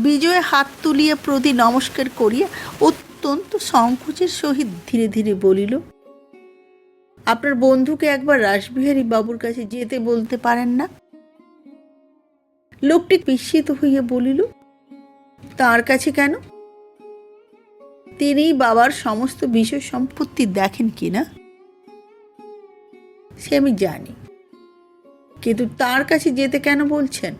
বিজয়া হাত তুলিয়া প্রতি নমস্কার করিয়া অত্যন্ত সংকোচের সহিত ধীরে ধীরে বলিল, আপনার বন্ধুকে একবার রাসবিহারী বাবুর কাছে যেতে বলতে পারেন না? লোকটি বিস্মিত হইয়া বলিল, তার কাছে কেন? তিনি বাবার সমস্ত বিষয় সম্পত্তি দেখেন কিনা সে আমি জানি, কিন্তু তার কাছে যেতে কেন বলছেন?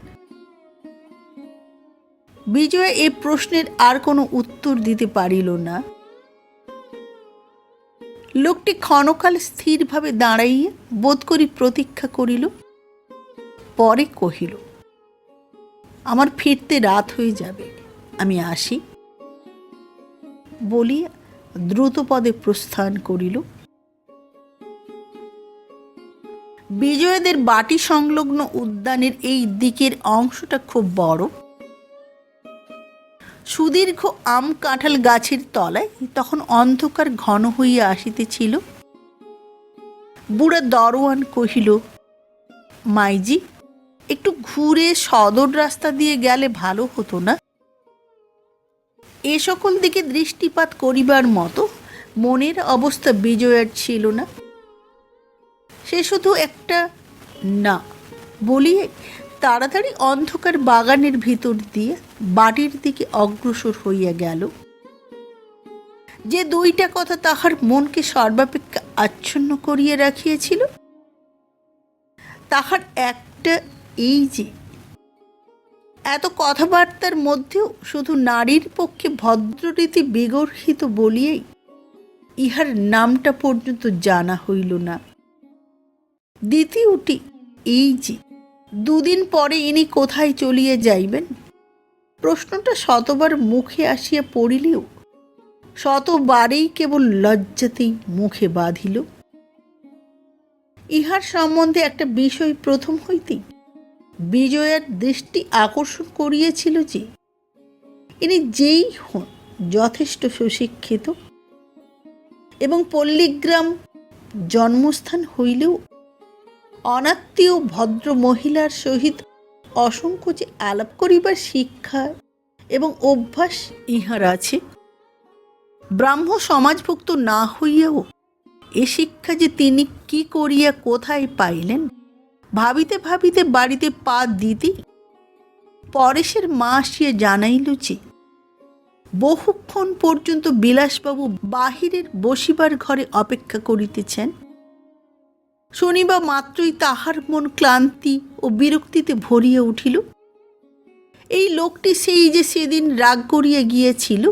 বিজয়া এই প্রশ্নের আর কোনো উত্তর দিতে পারিল না। লোকটি ক্ষণকাল স্থিরভাবে দাঁড়াইয়া বোধ করি প্রতীক্ষা করিল, পরে কহিল, আমার ফিরতে রাত হয়ে যাবে, আমি আসি, বলিয়া দ্রুত পদে প্রস্থান করিল। বিজয়দের বাটি সংলগ্ন উদ্যানের এই দিকের অংশটা খুব বড়। সুদীর্ঘ আম কাঁঠাল গাছের তলায় তখন অন্ধকার ঘন হইয়া আসিতেছিল। বুড়া দরোয়ান কহিল, মাইজি, একটু ঘুরে সদর রাস্তা দিয়ে গেলে ভালো হতো না? এ সকল দিকে দৃষ্টিপাত করিবার মতো মনের অবস্থা বিজয়ার ছিল না। সে শুধু একটা না বলিয়ে তাড়াতাড়ি অন্ধকার বাগানের ভিতর দিয়ে বাড়ির দিকে অগ্রসর হইয়া গেল। যে দুইটা কথা তাহার মনকে সর্বাপেক্ষা আচ্ছন্ন করিয়া রাখিয়াছিল, তাহার একটা এই যে এত কথাবার্তার মধ্যেও শুধু নারীর পক্ষে ভদ্ররীতি বিগর্হিত বলিয়াই ইহার নামটা পর্যন্ত জানা হইল না। দ্বিতীয়টি এই যে দুদিন পরে ইনি কোথায় চলিয়া যাইবেন, প্রশ্নটা শতবার মুখে আসিয়া পড়িলেও শতবারেই কেবল লজ্জাতেই মুখে বাঁধিল। ইহার সম্বন্ধে একটা বিষয় প্রথম হইতেই বিজয়ার দৃষ্টি আকর্ষণ করিয়াছিল যে ইনি যেই হন যথেষ্ট সুশিক্ষিত এবং পল্লীগ্রাম জন্মস্থান হইলেও অনাত্মীয় ভদ্র মহিলার সহিত অসংকোচে আলাপ করিবার শিক্ষা এবং অভ্যাস ইহার আছে। ব্রাহ্ম সমাজভুক্ত না হইয়াও এ শিক্ষা যে তিনি কি করিয়া কোথায় পাইলেন ভাবিতে ভাবিতে বাড়িতে পা দিতেই পরেশের মা আসিয়া জানাইল যে বহুক্ষণ পর্যন্ত বিলাসবাবু বাহিরের বসিবার ঘরে অপেক্ষা করিতেছেন। শুনিবা মাত্রই তাহার মন ক্লান্তি ও বিরক্তিতে ভরিয়া উঠিল। এই লোকটি সেই যে সেদিন রাগ করিয়া গিয়েছিল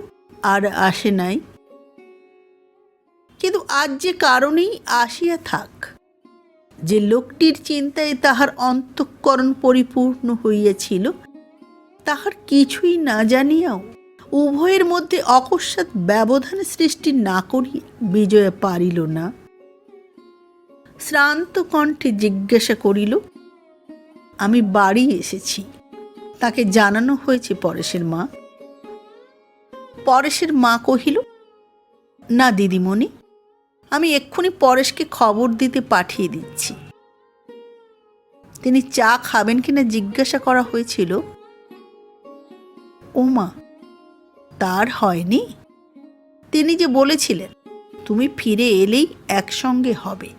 আর আসে নাই, কিন্তু আজ যে কারণেই আসিয়া থাক, যে লোকটির চিন্তায় তাহার অন্তঃকরণ পরিপূর্ণ হইয়াছিল, তাহার কিছুই না জানিয়াও উভয়ের মধ্যে অকস্মাৎ ব্যবধান সৃষ্টি না করিয়া বিজয়া পারিল না। শ্রান্ত কণ্ঠে জিজ্ঞাসা করিল, আমি বাড়ি এসেছি, তাকে জানানো হয়েছে পরেশের মা? পরেশের মা কহিল, না দিদিমণি, আমি এক্ষুনি পরেশকে খবর দিতে পাঠিয়ে দিচ্ছি। তিনি চা খাবেন কিনা জিজ্ঞাসা করা হয়েছিল। ও মা, তার হয়নি। তিনি যে বলেছিলেন তুমি ফিরে এলেই একসঙ্গে হবে।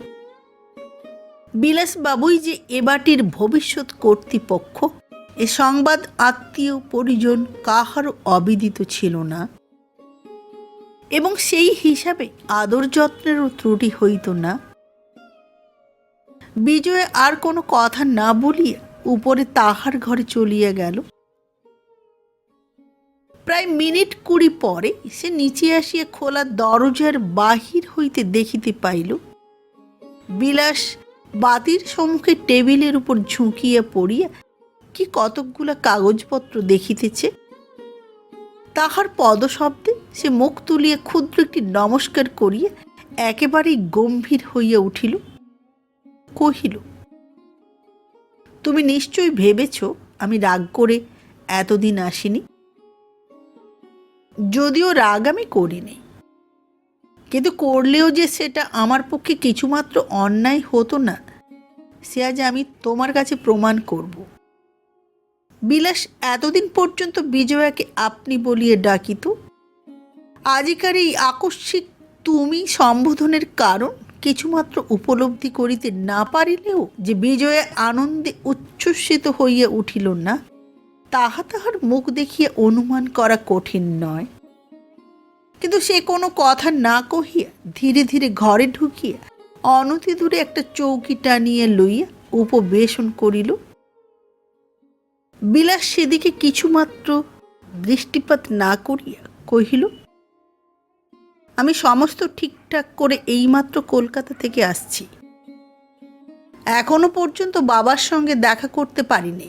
বিলাসবাবুই যে এ বাটির ভবিষ্যৎ কর্তৃপক্ষ, এ সংবাদ আত্মীয় পরিজন কাহারও অবিদিত ছিল না, এবং সেই হিসাবে আদর যত্নেরও ত্রুটি হইত না। বিজয় আর কোনো কথা না বলিয়া উপরে তাহার ঘরে চলিয়া গেল। প্রায় মিনিট 20 পরে সে নিচে আসিয়া খোলা দরজার বাহির হইতে দেখিতে পাইল বিলাস বাতির সম্মুখে টেবিলের উপর ঝুঁকিয়া পড়িয়া কি কতকগুলা কাগজপত্র দেখিতেছে। তাহার পদশব্দে সে মুখ তুলিয়া ক্ষুদ্র একটি নমস্কার করিয়া একেবারেই গম্ভীর হইয়া উঠিল। কহিল, তুমি নিশ্চয়ই ভেবেছ আমি রাগ করে এতদিন আসিনি। যদিও রাগ আমি করিনি, কিন্তু করলেও যে সেটা আমার পক্ষে কিছুমাত্র অন্যায় হতো না, সে আজ আমি তোমার কাছে প্রমাণ করব। বিলাস এতদিন পর্যন্ত বিজয়াকে আপনি বলিয়ে ডাকিত। আজিকার এই আকস্মিক তুমি সম্বোধনের কারণ কিছুমাত্র উপলব্ধি করিতে না পারিলেও যে বিজয়া আনন্দে উচ্ছ্বসিত হইয়া উঠিল না, তাহা তাহার মুখ দেখিয়া অনুমান করা কঠিন নয়। কিন্তু সে কোনো কথা না কহিয়া ধীরে ধীরে ঘরে ঢুকিয়া অনতি দূরে একটা চৌকি টানিয়া লইয়া উপবেশন করিল। বিলাস সেদিকে কিছুমাত্র দৃষ্টিপাত না করিয়া কহিল, আমি সমস্ত ঠিকঠাক করে এইমাত্র কলকাতা থেকে আসছি। এখনো পর্যন্ত বাবার সঙ্গে দেখা করতে পারিনি।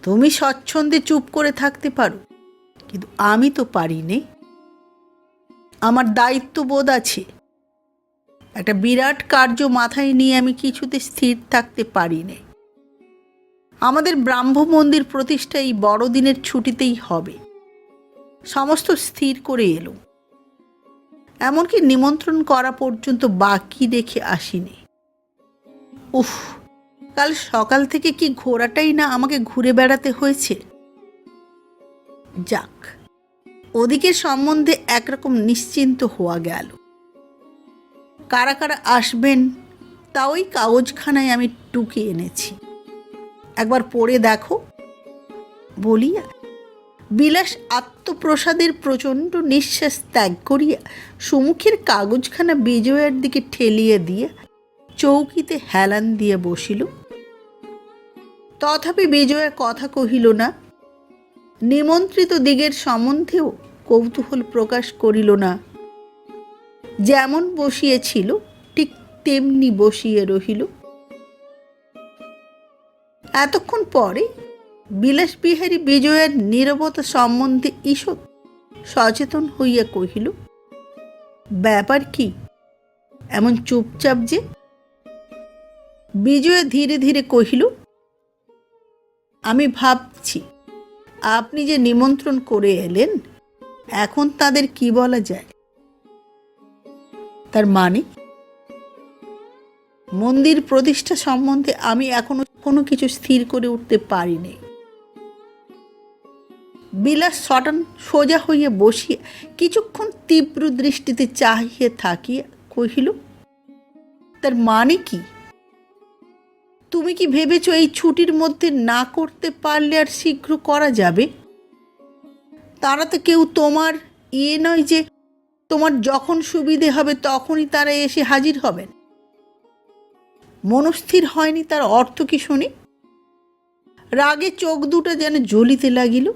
তুমি স্বচ্ছন্দে চুপ করে থাকতে পারো, কিন্তু আমি তো পারিনি। আমার দায়িত্ববোধ আছে। একটা বিরাট কার্য মাথায় নিয়ে আমি কিছুতে স্থির থাকতে পারিনি। আমাদের ব্রাহ্ম মন্দির প্রতিষ্ঠা এই বড়দিনের ছুটিতেই হবে। সমস্ত স্থির করে এলো, এমনকি নিমন্ত্রণ করা পর্যন্ত বাকি রেখে আসিনি। উফ, কাল সকাল থেকে কি ঘোরাটাই না আমাকে ঘুরে বেড়াতে হয়েছে। যাক, ওদিকের সম্বন্ধে একরকম নিশ্চিন্ত হওয়া গেল। কারা কারা আসবেন তা ওই কাগজখানায় আমি টুকে এনেছি, একবার পড়ে দেখো বলিয়া বিলাস আত্মপ্রসাদের প্রচণ্ড নিঃশ্বাস ত্যাগ করিয়া সুমুখের কাগজখানা বিজয়ার দিকে ঠেলিয়ে দিয়ে চৌকিতে হেলান দিয়ে বসিল। তথাপি বিজয়া কথা কহিল না, নিমন্ত্রিত দিগের সম্বন্ধেও কৌতূহল প্রকাশ করিল না। যেমন বসিয়েছিল ঠিক তেমনি বসিয়ে রহিল। এতক্ষণ পরে বিলাসবিহারী বিজয়ার নীরবতা সম্বন্ধে ঈষৎ সচেতন হইয়া কহিল, ব্যাপার কি এমন চুপচাপ যে? বিজয়া ধীরে ধীরে কহিল, আমি ভাবছি আপনি যে নিমন্ত্রণ করে এলেন, এখন তাদের কি বলা যায়? তার মানে? মন্দির প্রতিষ্ঠা সম্বন্ধে আমি এখনো কোনো কিছু স্থির করে উঠতে পারিনি। বিলাস সটান সোজা হইয়া বসিয়া কিছুক্ষণ তীব্র দৃষ্টিতে চাহিয়া থাকিয়া কহিল, তার মানে কি? তুমি কি ভেবেছ এই ছুটির মধ্যে না করতে পারলে আর শীঘ্র করা যাবে? তারা তো কেউ তোমার নয় যে তোমার যখন সুবিধে হবে তখনই তারা এসে হাজির হবেন। মনস্থির হয়নি তার অর্থ কি শুনি? রাগে চোখ দুটো যেন জ্বলিতে লাগিল।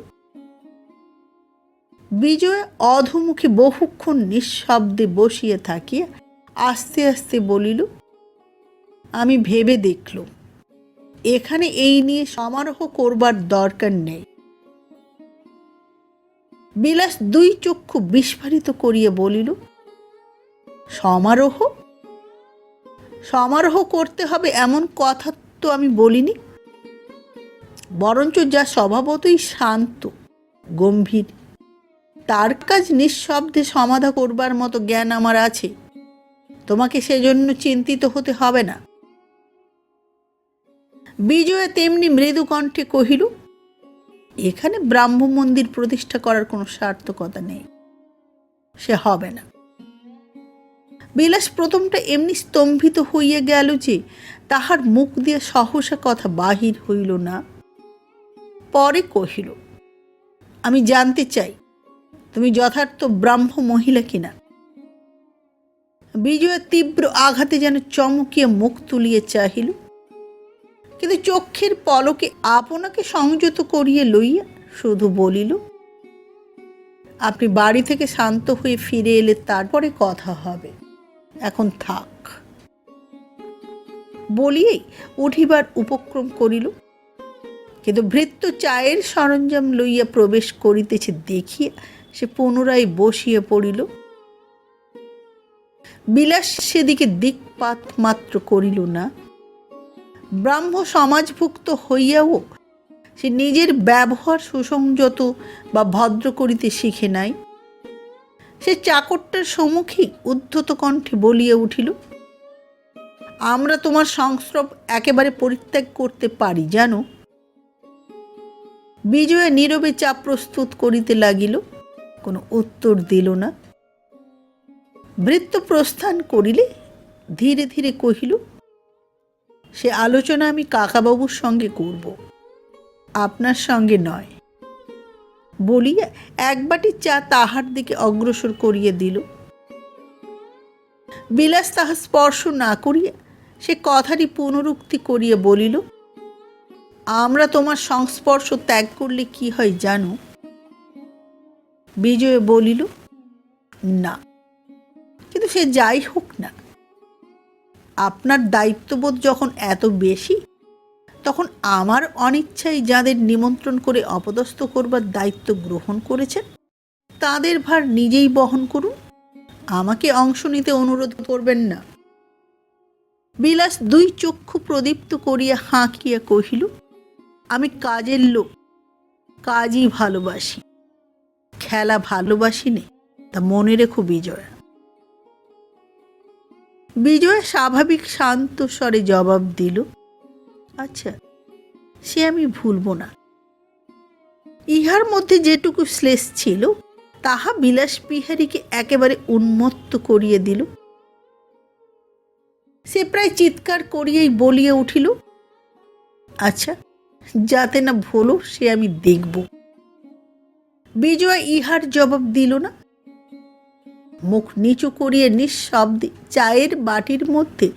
বিজয় অধোমুখে বহুক্ষণ নিঃশব্দে বসিয়া থাকিয়া আস্তে আস্তে বলিল, আমি ভেবে দেখলুম এখানে এই নিয়ে সমারোহ করবার দরকার নেই। বিলাস দুই চক্ষু বিস্ফারিত করিয়া বলিল, সমারোহ? সমারোহ করতে হবে এমন কথা তো আমি বলিনি। বরঞ্চ যা স্বভাবতই শান্ত গম্ভীর, তার কাজ নিঃশব্দে সমাধা করবার মতো জ্ঞান আমার আছে। তোমাকে সেজন্য চিন্তিত হতে হবে না। বিজয়া তেমনি মৃদু কণ্ঠে কহিল, এখানে ব্রাহ্ম মন্দির প্রতিষ্ঠা করার কোনো সার্থকতা নেই, সে হবে না। বিলাস প্রথমটা এমনি স্তম্ভিত হইয়া গেল যে তাহার মুখ দিয়ে সহসা কথা বাহির হইল না। পরে কহিল, আমি জানতে চাই তুমি যথার্থ ব্রাহ্ম মহিলা কিনা। বিজয়া তীব্র আঘাতে যেন চমকিয়া মুখ তুলিয়া চাহিল, কিন্তু চক্ষের পলকে আপনাকে সংযত করিয়া লইয়া শুধু বলিল, আপনি বাড়ি থেকে শান্ত হয়ে ফিরে এলে তারপরে কথা হবে, এখন থাক। বলিয়েই উঠিবার উপক্রম করিল, কিন্তু ভৃত্য চায়ের সরঞ্জাম লইয়া প্রবেশ করিতেছে দেখিয়া সে পুনরায় বসিয়া পড়িল। বিলাস সেদিকে দিকপাত মাত্র করিল না। ব্রাহ্ম সমাজভুক্ত হইয়াও সে নিজের ব্যবহার সুসংযত বা ভদ্র করিতে শিখে নাই। সে চাকরটার সম্মুখেই উদ্ধত কণ্ঠে বলিয়া উঠিল, আমরা তোমার সংস্রব একেবারে পরিত্যাগ করতে পারি জানো। বিজয়া নীরবে চা প্রস্তুত করিতে লাগিল, কোনো উত্তর দিল না। ভৃত্য প্রস্থান করিলে ধীরে ধীরে কহিল, সে আলোচনা আমি কাকাবাবুর সঙ্গে করব, আপনার সঙ্গে নয়। বলিয়া এক বাটি চা তাহার দিকে অগ্রসর করিয়া দিল। বিলাস তাহা স্পর্শ না করিয়া সে কথারই পুনরুক্তি করিয়া বলিল, আমরা তোমার সংস্পর্শ ত্যাগ করলে কি হয় জানো? বিজয় বলিল, না, কিন্তু সে যাই হোক না, আপনার দায়িত্ববোধ যখন এত বেশি, তখন আমার অনিচ্ছায় যাদের নিমন্ত্রণ করে অপদস্থ করবার দায়িত্ব গ্রহণ করেছেন তাদের ভার নিজেই বহন করুন, আমাকে অংশ নিতে অনুরোধ করবেন না। বিলাস দুই চক্ষু প্রদীপ্ত করিয়া হাঁকিয়া কহিল, আমি কাজের লোক, কাজই ভালোবাসি, খেলা ভালোবাসি নে, তা মনে রেখো বিজয়া। বিজয়া স্বাভাবিক শান্ত স্বরে জবাব দিল, আচ্ছা, সে আমি ভুলব না। ইহার মধ্যে যেটুকু শ্লেষ ছিল তাহা বিলাসবিহারীকে একেবারে উন্মত্ত করিয়া দিল। সে প্রায় চিৎকার করিয়াই বলিয়া উঠিল, আচ্ছা, যাতে না ভোলো সে আমি দেখব। বিজয়া ইহার জবাব দিল না। মুখ নিচু করিয়া নিঃশব্দে চায়ের বাটির মধ্যে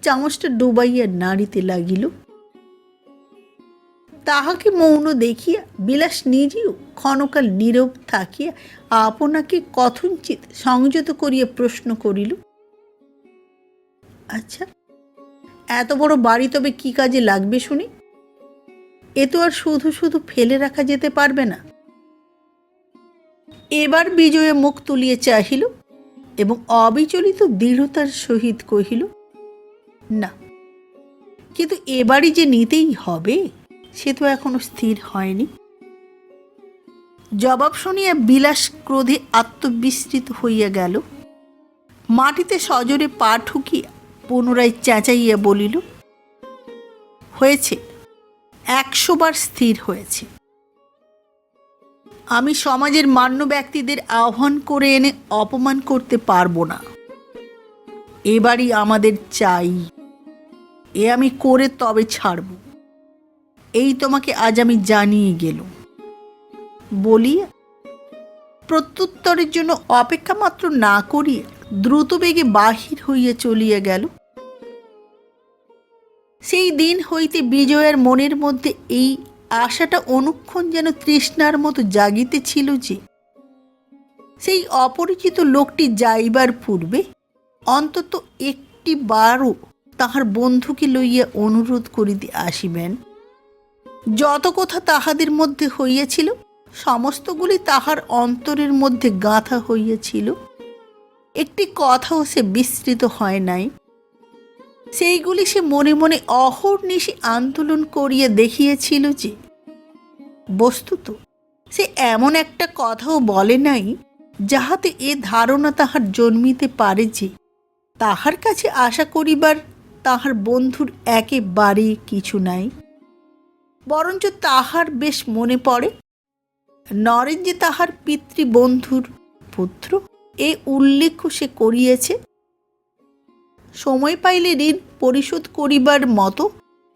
চামচটা ডুবাইয়া নাড়িতে লাগিল। তাহাকে মৌন দেখিয়া বিলাস নিজেও ক্ষণকাল নীরব থাকিয়া আপনাকে কথঞ্চিত সংযত করিয়া প্রশ্ন করিল, আচ্ছা, এত বড় বাড়ি তবে কি কাজে লাগবে শুনি? এ তো আর শুধু শুধু ফেলে রাখা যেতে পারবে না। এবার বিজয়া মুখ তুলিয়া চাহিল এবং অবিচলিত দৃঢ়তার সহিত কহিল, না, কিন্তু এ বাড়ি যে নিতেই হবে সে তো এখনো স্থির হয়নি। জবাব শুনিয়া বিলাস ক্রোধে আত্মবিস্মৃত হইয়া গেল। মাটিতে সজোরে পা ঠুকিয়া পুনরায় চেঁচাইয়া বলিল, হয়েছে, 100 বার স্থির হয়েছে। আমি সমাজের মান্য ব্যক্তিদের আহ্বান করে এনে অপমান করতে পারবো না। এবারই আমাদের চাই, এ আমি করে তবে ছাড়ব। এই তোমাকে আজ আমি জানিয়ে গেলুম। বলিয়া প্রত্যুত্তরের জন্য অপেক্ষা মাত্র না করিয়া দ্রুত বেগে বাহির হইয়া চলিয়া গেল। সেই দিন হইতে বিজয়ার মনের মধ্যে এই আশাটা অনুক্ষণ যেন তৃষ্ণার মতো জাগিতেছিল যে সেই অপরিচিত লোকটি যাইবার পূর্বে অন্তত একটি বারও তাহার বন্ধুকে লইয়া অনুরোধ করিতে আসিবেন। যত কথা তাহাদের মধ্যে হইয়াছিল সমস্তগুলি তাহার অন্তরের মধ্যে গাঁথা হইয়াছিল। একটি কথাও সে বিস্মৃত হয় নাই। সেইগুলি সে মনে মনে অহর্নিশি আন্দোলন করিয়া দেখিয়েছিল যে বস্তুত সে এমন একটা কথাও বলে নাই যাহাতে এ ধারণা তাহার জন্মিতে পারে যে তাহার কাছে আশা করিবার তাহার বন্ধুর একেবারে কিছু নাই। বরঞ্চ তাহার বেশ মনে পড়ে নরেন যে তাহার পিতৃবন্ধুর পুত্র, এ উল্লেখ সে করিয়েছে। সময় পাইলে ঋণ পরিশোধ করিবার মতো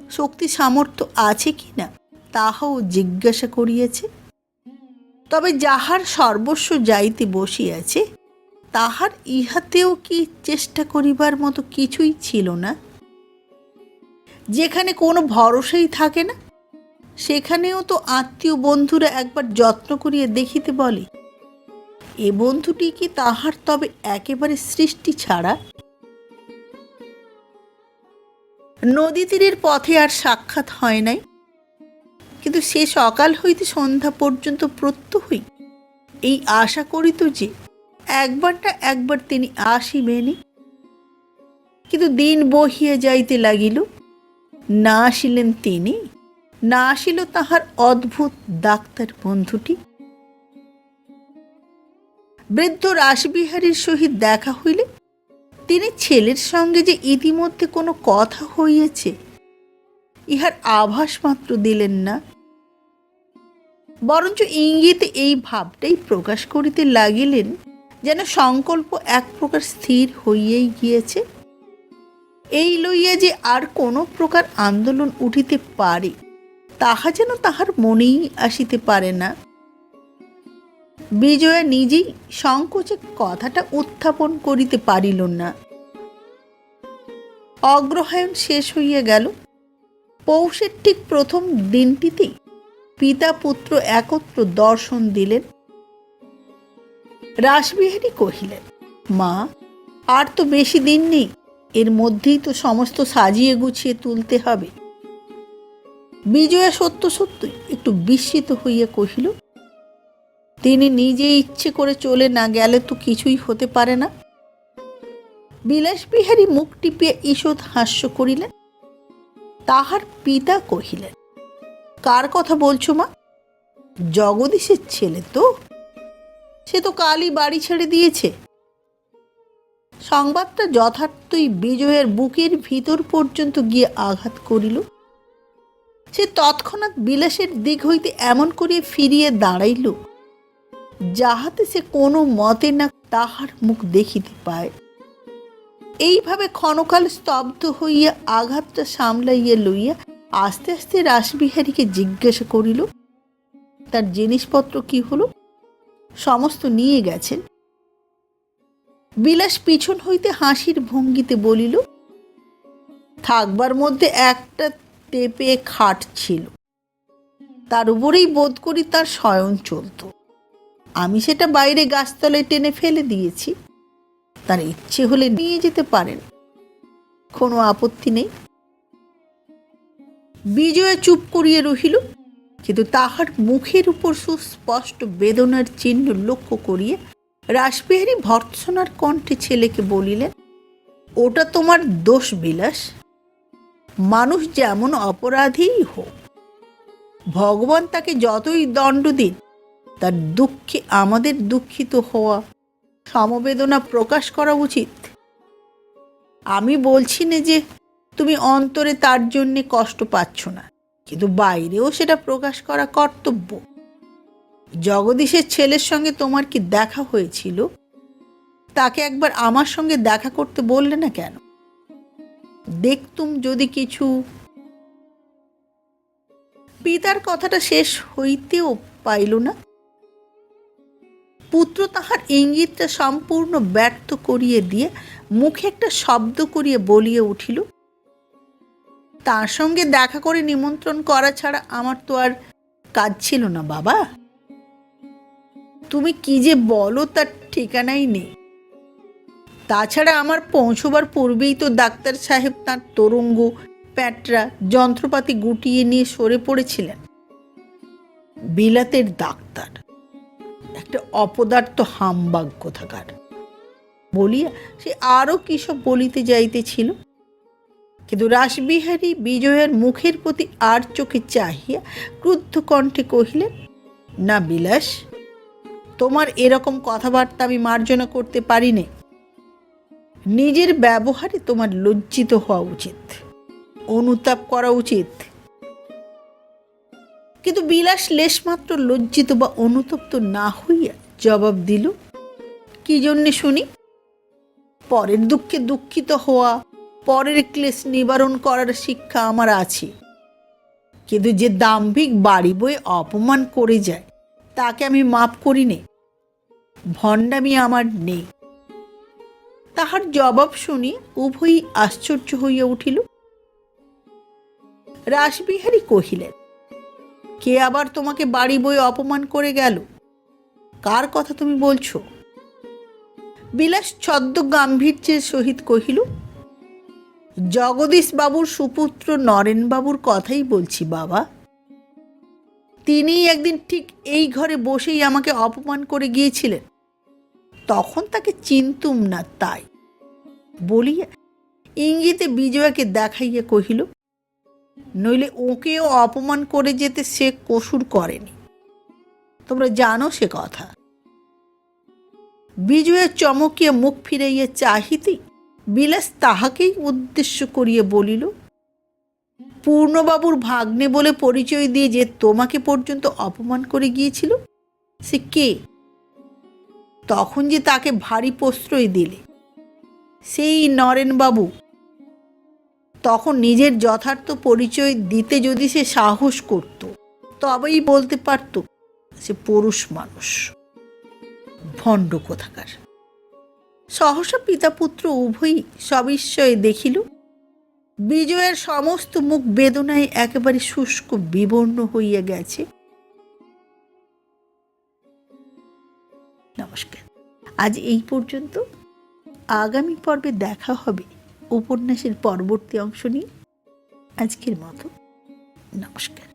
শক্তি সামর্থ্য আছে কিনা তাহাও জিজ্ঞাসা করিয়াছে। তবে যাহার সর্বস্ব যাইতে বসিয়াছে তাহার ইহাতেও কি চেষ্টা করিবার মতো কিছুই ছিল না। যেখানে কোনো ভরসাই থাকে না সেখানেও তো আত্মীয় বন্ধুরা একবার যত্ন করিয়া দেখিতে বলে। এ বন্ধুটি কি তাহার তবে একেবারে সৃষ্টি ছাড়া? নদী তীরের পথে আর সাক্ষাৎ হয় নাই, কিন্তু সে সকাল হইতে সন্ধ্যা পর্যন্ত প্রত্যহই এই আশা করিত যে একবার না একবার তিনি আসিবেনই। কিন্তু দিন বহিয়া যাইতে লাগিল, না আসিলেন তিনি, না আসিল তাহার অদ্ভুত ডাক্তার বন্ধুটি। বৃদ্ধ রাসবিহারীর সহিত দেখা হইলে তিনি ছেলের সঙ্গে যে ইতিমধ্যে কোনো কথা হইয়াছে ইহার আভাস মাত্র দিলেন না, বরঞ্চ ইঙ্গিতে এই ভাবটাই প্রকাশ করিতে লাগিলেন যেন সংকল্প এক প্রকার স্থির হইয়াই গিয়েছে। এই লইয়া যে আর কোনো প্রকার আন্দোলন উঠিতে পারে তাহা যেন তাহার মনেই আসিতে পারে না। বিজয়া নিজেই সংকোচে কথাটা উত্থাপন করিতে পারিল না। অগ্রহায়ণ শেষ হইয়া গেল। পৌষের ঠিক প্রথম দিনটিতেই পিতা পুত্র একত্র দর্শন দিলেন। রাসবিহারী কহিলেন, মা, আর তো বেশি দিন নেই, এর মধ্যেই তো সমস্ত সাজিয়ে গুছিয়ে তুলতে হবে। বিজয়া সত্য সত্যই একটু বিস্মিত হইয়া কহিল, তিনি নিজে ইচ্ছে করে চলে না গেলে তো কিছুই হতে পারে না। বিলাসবিহারী মুখ টিপিয়া ঈষৎ হাস্য করিলেন। তাহার পিতা কহিলেন, কার কথা বলছো মা? জগদীশের ছেলে তো, সে তো কালই বাড়ি ছেড়ে দিয়েছে। সংবাদটা যথার্থই বিজয়ের বুকের ভিতর পর্যন্ত গিয়ে আঘাত করিল। সে তৎক্ষণাৎ বিলাসের দিক হইতে এমন করিয়া ফিরিয়ে দাঁড়াইল যাহাতে সে কোনো মতে না তাহার মুখ দেখিতে পায়। এইভাবে ক্ষণকাল স্তব্ধ হইয়া আঘাতটা সামলাইয়া লইয়া আস্তে আস্তে রাসবিহারীকে জিজ্ঞাসা করিল, তার জিনিসপত্র কি হলো? সমস্ত নিয়ে গেছেন? বিলাস পিছন হইতে হাসির ভঙ্গিতে বলিল, থাকবার মধ্যে একটা তেপে খাট ছিল, তার উপরেই বোধ করি তার শয়ন চলত। আমি সেটা বাইরে গাছতলায় টেনে ফেলে দিয়েছি। তার ইচ্ছে হলে নিয়ে যেতে পারেন, কোনো আপত্তি নেই। বিজয়া চুপ করিয়া রহিল, কিন্তু তাহার মুখের উপর সুস্পষ্ট বেদনার চিহ্ন লক্ষ্য করিয়া রাসবিহারী ভর্ৎসনার কণ্ঠে ছেলেকে বলিলেন, ওটা তোমার দোষ বিলাস। মানুষ যেমন অপরাধীই হোক, ভগবান তাকে যতই দণ্ড দিন, তার দুঃখে আমাদের দুঃখিত হওয়া, সমবেদনা প্রকাশ করা উচিত। আমি বলছি না যে তুমি অন্তরে তার জন্যে কষ্ট পাচ্ছ না, কিন্তু বাইরেও সেটা প্রকাশ করা কর্তব্য। জগদীশের ছেলের সঙ্গে তোমার কি দেখা হয়েছিল? তাকে একবার আমার সঙ্গে দেখা করতে বললে না কেন? দেখতুম যদি কিছু। পিতার কথাটা শেষ হইতেও পাইল না। পুত্র তাহার ইঙ্গিতটা সম্পূর্ণ ব্যর্থ করিয়ে দিয়ে মুখে একটা শব্দ করিয়া বলিয়া উঠিল, তার সঙ্গে দেখা করে নিমন্ত্রণ করা ছাড়া আমার তো আর কাজ ছিল না বাবা। তুমি কি যে বলো তার ঠিকানাই নেই। তাছাড়া আমার পৌঁছবার পূর্বেই তো ডাক্তার সাহেব তাঁর তরঙ্গ, প্যাটরা, যন্ত্রপাতি গুটিয়ে নিয়ে সরে পড়েছিলেন। বিলাতের ডাক্তার একটা অপদার্থ হামবাগ কোথাকার বলিয়া সে আরো কিসব বলিতে যাইতেছিল, কিন্তু রাসবিহারী বিজয়ার মুখের প্রতি আর চোখে চাহিয়া ক্রুদ্ধ কণ্ঠে কহিলেন, না বিলাস, তোমার এরকম কথাবার্তা আমি মার্জনা করতে পারি নে। নিজের ব্যবহারে তোমার লজ্জিত হওয়া উচিত, অনুতাপ করা উচিত। কিন্তু বিলাস লেশমাত্র লজ্জিত বা অনুতপ্ত না হইয়া জবাব দিল, কি জন্যে শুনি? পরের দুঃখে দুঃখিত হওয়া, পরের ক্লেশ নিবারণ করার শিক্ষা আমার আছে, কিন্তু যে দাম্ভিক বাড়ি বয়ে অপমান করে যায় তাকে আমি মাপ করি নে। ভণ্ডামি আমার নেই। তাহার জবাব শুনি উভয়ই আশ্চর্য হইয়া উঠিল। রাসবিহারী কহিলেন, কে আবার তোমাকে বাড়ি বয়ে অপমান করে গেল? কার কথা তুমি বলছো? বিলাস ছদ্ম গাম্ভীর্যের সহিত কহিল, জগদীশ বাবুর সুপুত্র নরেন বাবুর কথাই বলছি বাবা। তিনিই একদিন ঠিক এই ঘরে বসেই আমাকে অপমান করে গিয়েছিলেন। তখন তাকে চিনতুম না, তাই বলিয়া ইঙ্গিতে বিজয়াকে দেখাইয়া কহিল, নইলে ওকেও অপমান করে যেতে সে কসুর করেনি, তোমরা জানো সে কথা। বিজয়া চমকিয়া মুখ ফিরাইয়া চাহিতেই বিলাস তাহাকেই উদ্দেশ্য করিয়া বলিল, পূর্ণবাবুর ভাগ্নে বলে পরিচয় দিয়ে যে তোমাকে পর্যন্ত অপমান করে গিয়েছিল, সে কে? তখন যে তাকে ভারী প্রশ্রয় দিলে, সেই নরেনবাবু। তখন নিজের যথার্থ পরিচয় দিতে যদি সে সাহস করত, তবেই বলতে পারত সে পুরুষ মানুষ। ভণ্ড কোথাকার। সহসা পিতা পুত্র উভয়ই সবিস্ময়ে দেখিল বিজয়ের সমস্ত মুখ বেদনায় একেবারে শুষ্ক বিবর্ণ হইয়া গেছে। নমস্কার, আজ এই পর্যন্ত। আগামী পর্বে দেখা হবে উপন্যাসের পরবর্তী অংশ নিয়ে। আজকের মতো নমস্কার।